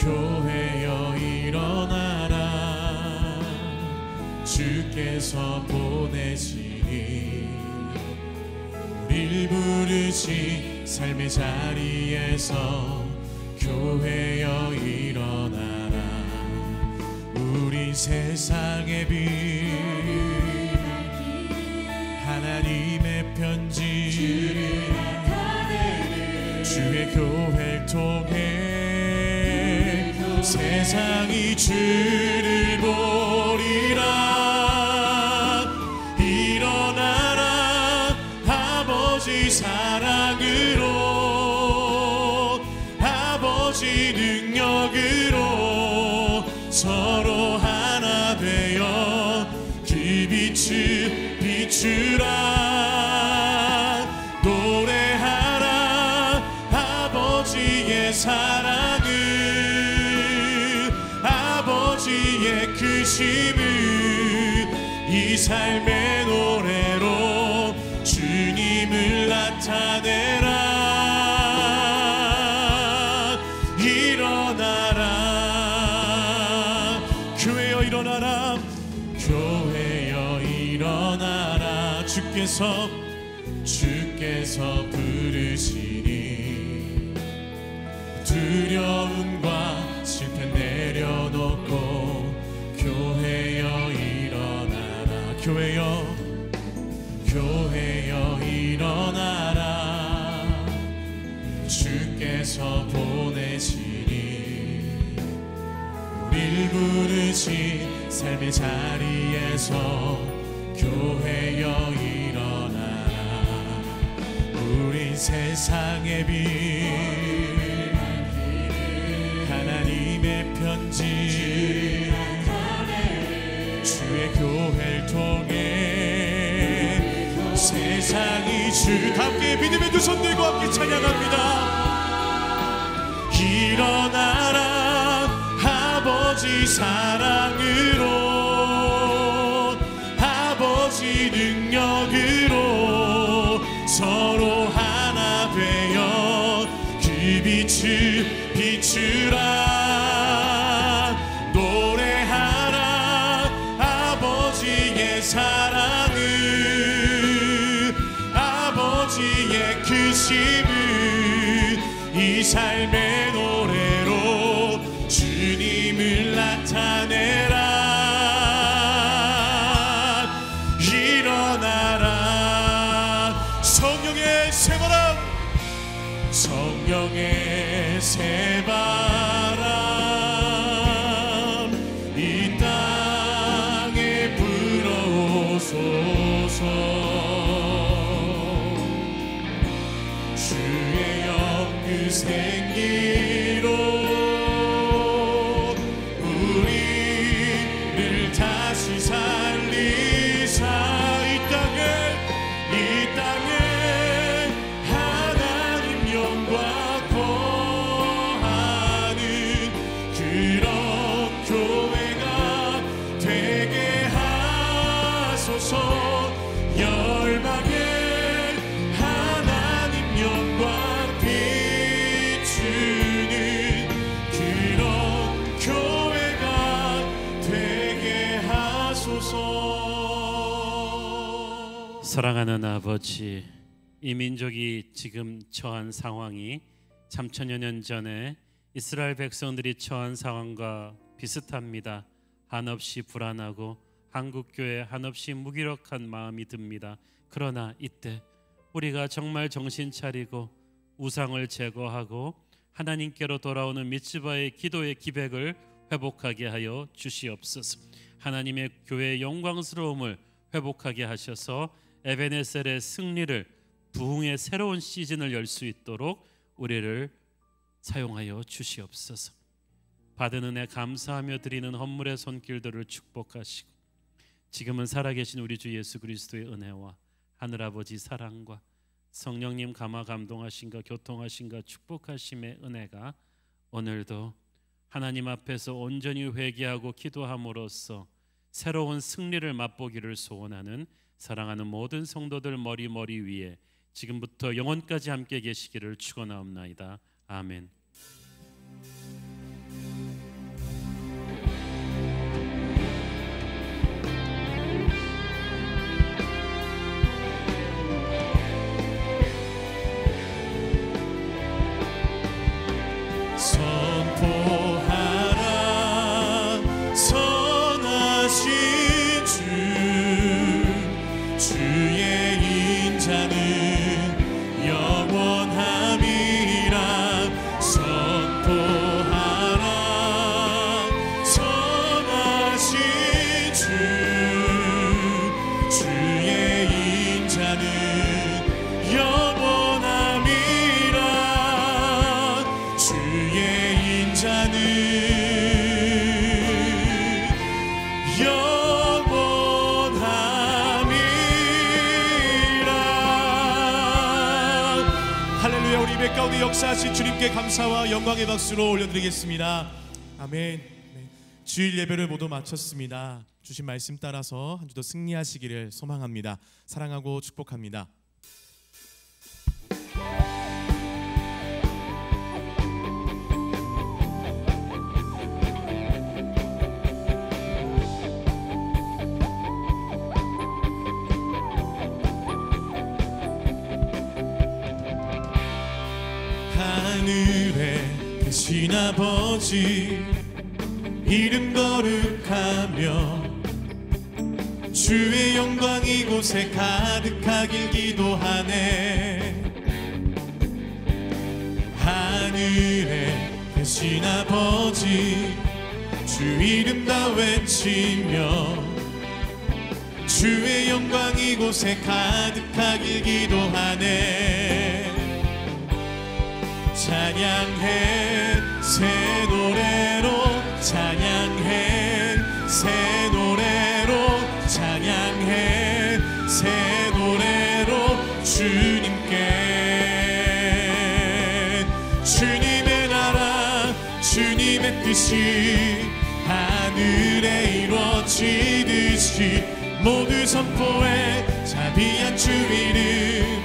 교회여 일어나라, 주께서 보내시니 우릴 부르신 삶의 자리에서 교회여 일어나라. 우리 세상의 빛, 하나님의 편지, 주의 교회를 통해 세상이 주를 보리라. 일어나라, 아버지 사랑으로, 아버지 능력으로 서로 하나 되어 그 빛을 비추라. 노래하라 아버지의 사랑을, 아버지의 크심을 이 삶의 노래로 주님을 나타내라. 일어나라, 교회여 일어나라, 교회여 일어나라. 주께서 부르시니 두려움과 실패 내려놓고 교회여 일어나라. 교회여 일어나라. 주께서 보내시니 우릴 부르신 삶의 자리에서 교회여 일어나라. 우린 세상의 빛, 하나님의 편지, 주의 교회를 통해 세상이 주. 함께 믿음의 두 손 들고 함께 찬양합니다. 일어나라 아버지 사랑으로, 아버지 능력으로 서로 하나 되어 그 빛을 비추라. 삶의 노래로 주님을 나타내라. 일어나라. 성령의 새바람, 성령의 새바람 이 땅에 불어오소서. 주의 영 그 생기로 우리를 다시 살리사 이 땅에 하나님 영광 거하는 그런 교회가 되게 하소서. 열방에 하나님 영광 비추는 그런 교회가 되게 하소서. 사랑하는 아버지, 이 민족이 지금 처한 상황이 3000여 년 전에 이스라엘 백성들이 처한 상황과 비슷합니다. 한없이 불안하고 한국교회 한없이 무기력한 마음이 듭니다. 그러나 이때 우리가 정말 정신 차리고 우상을 제거하고 하나님께로 돌아오는 미츠바의 기도의 기백을 회복하게 하여 주시옵소서. 하나님의 교회의 영광스러움을 회복하게 하셔서 에베네셀의 승리를, 부흥의 새로운 시즌을 열 수 있도록 우리를 사용하여 주시옵소서. 받은 은혜 감사하며 드리는 헌물의 손길들을 축복하시고, 지금은 살아계신 우리 주 예수 그리스도의 은혜와 하늘아버지 사랑과 성령님 감화 감동하신가 교통하신가 축복하심의 은혜가 오늘도 하나님 앞에서 온전히 회개하고 기도함으로써 새로운 승리를 맛보기를 소원하는 사랑하는 모든 성도들 머리 위에 지금부터 영원까지 함께 계시기를 축원하옵나이다. 아멘. 선포하라 선하신 주의 인자는 영원함이라. 선포하라 선하신 주의 인자는 영원함이라. 주의 인자는 할렐루야. 우리 예배 가운데 역사하신 주님께 감사와 영광의 박수로 올려드리겠습니다. 아멘. 주일 예배를 모두 마쳤습니다. 주신 말씀 따라서 한 주도 승리하시기를 소망합니다. 사랑하고 축복합니다. 하늘에 계신 아버지 이름 거룩하며 주의 영광 이곳에 가득하길 기도하네. 하늘에 계신 아버지 주 이름 다 외치며 주의 영광 이곳에 가득하길 기도하네. 찬양해 새 노래로 찬양해 새 노래로 찬양해 새 노래로 주님께. 주님의 나라 주님의 뜻이 하늘에 이루어지듯이 모두 선포해 자비한 주 이름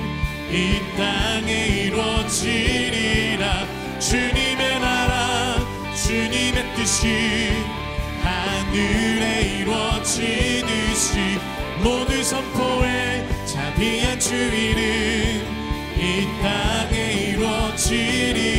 이 땅에 이루어지리라. 주님의 나라 주님의 뜻이 하늘에 이루어지듯이 모두 선포해 자비한 주 이름 이 땅에 이루어지리라.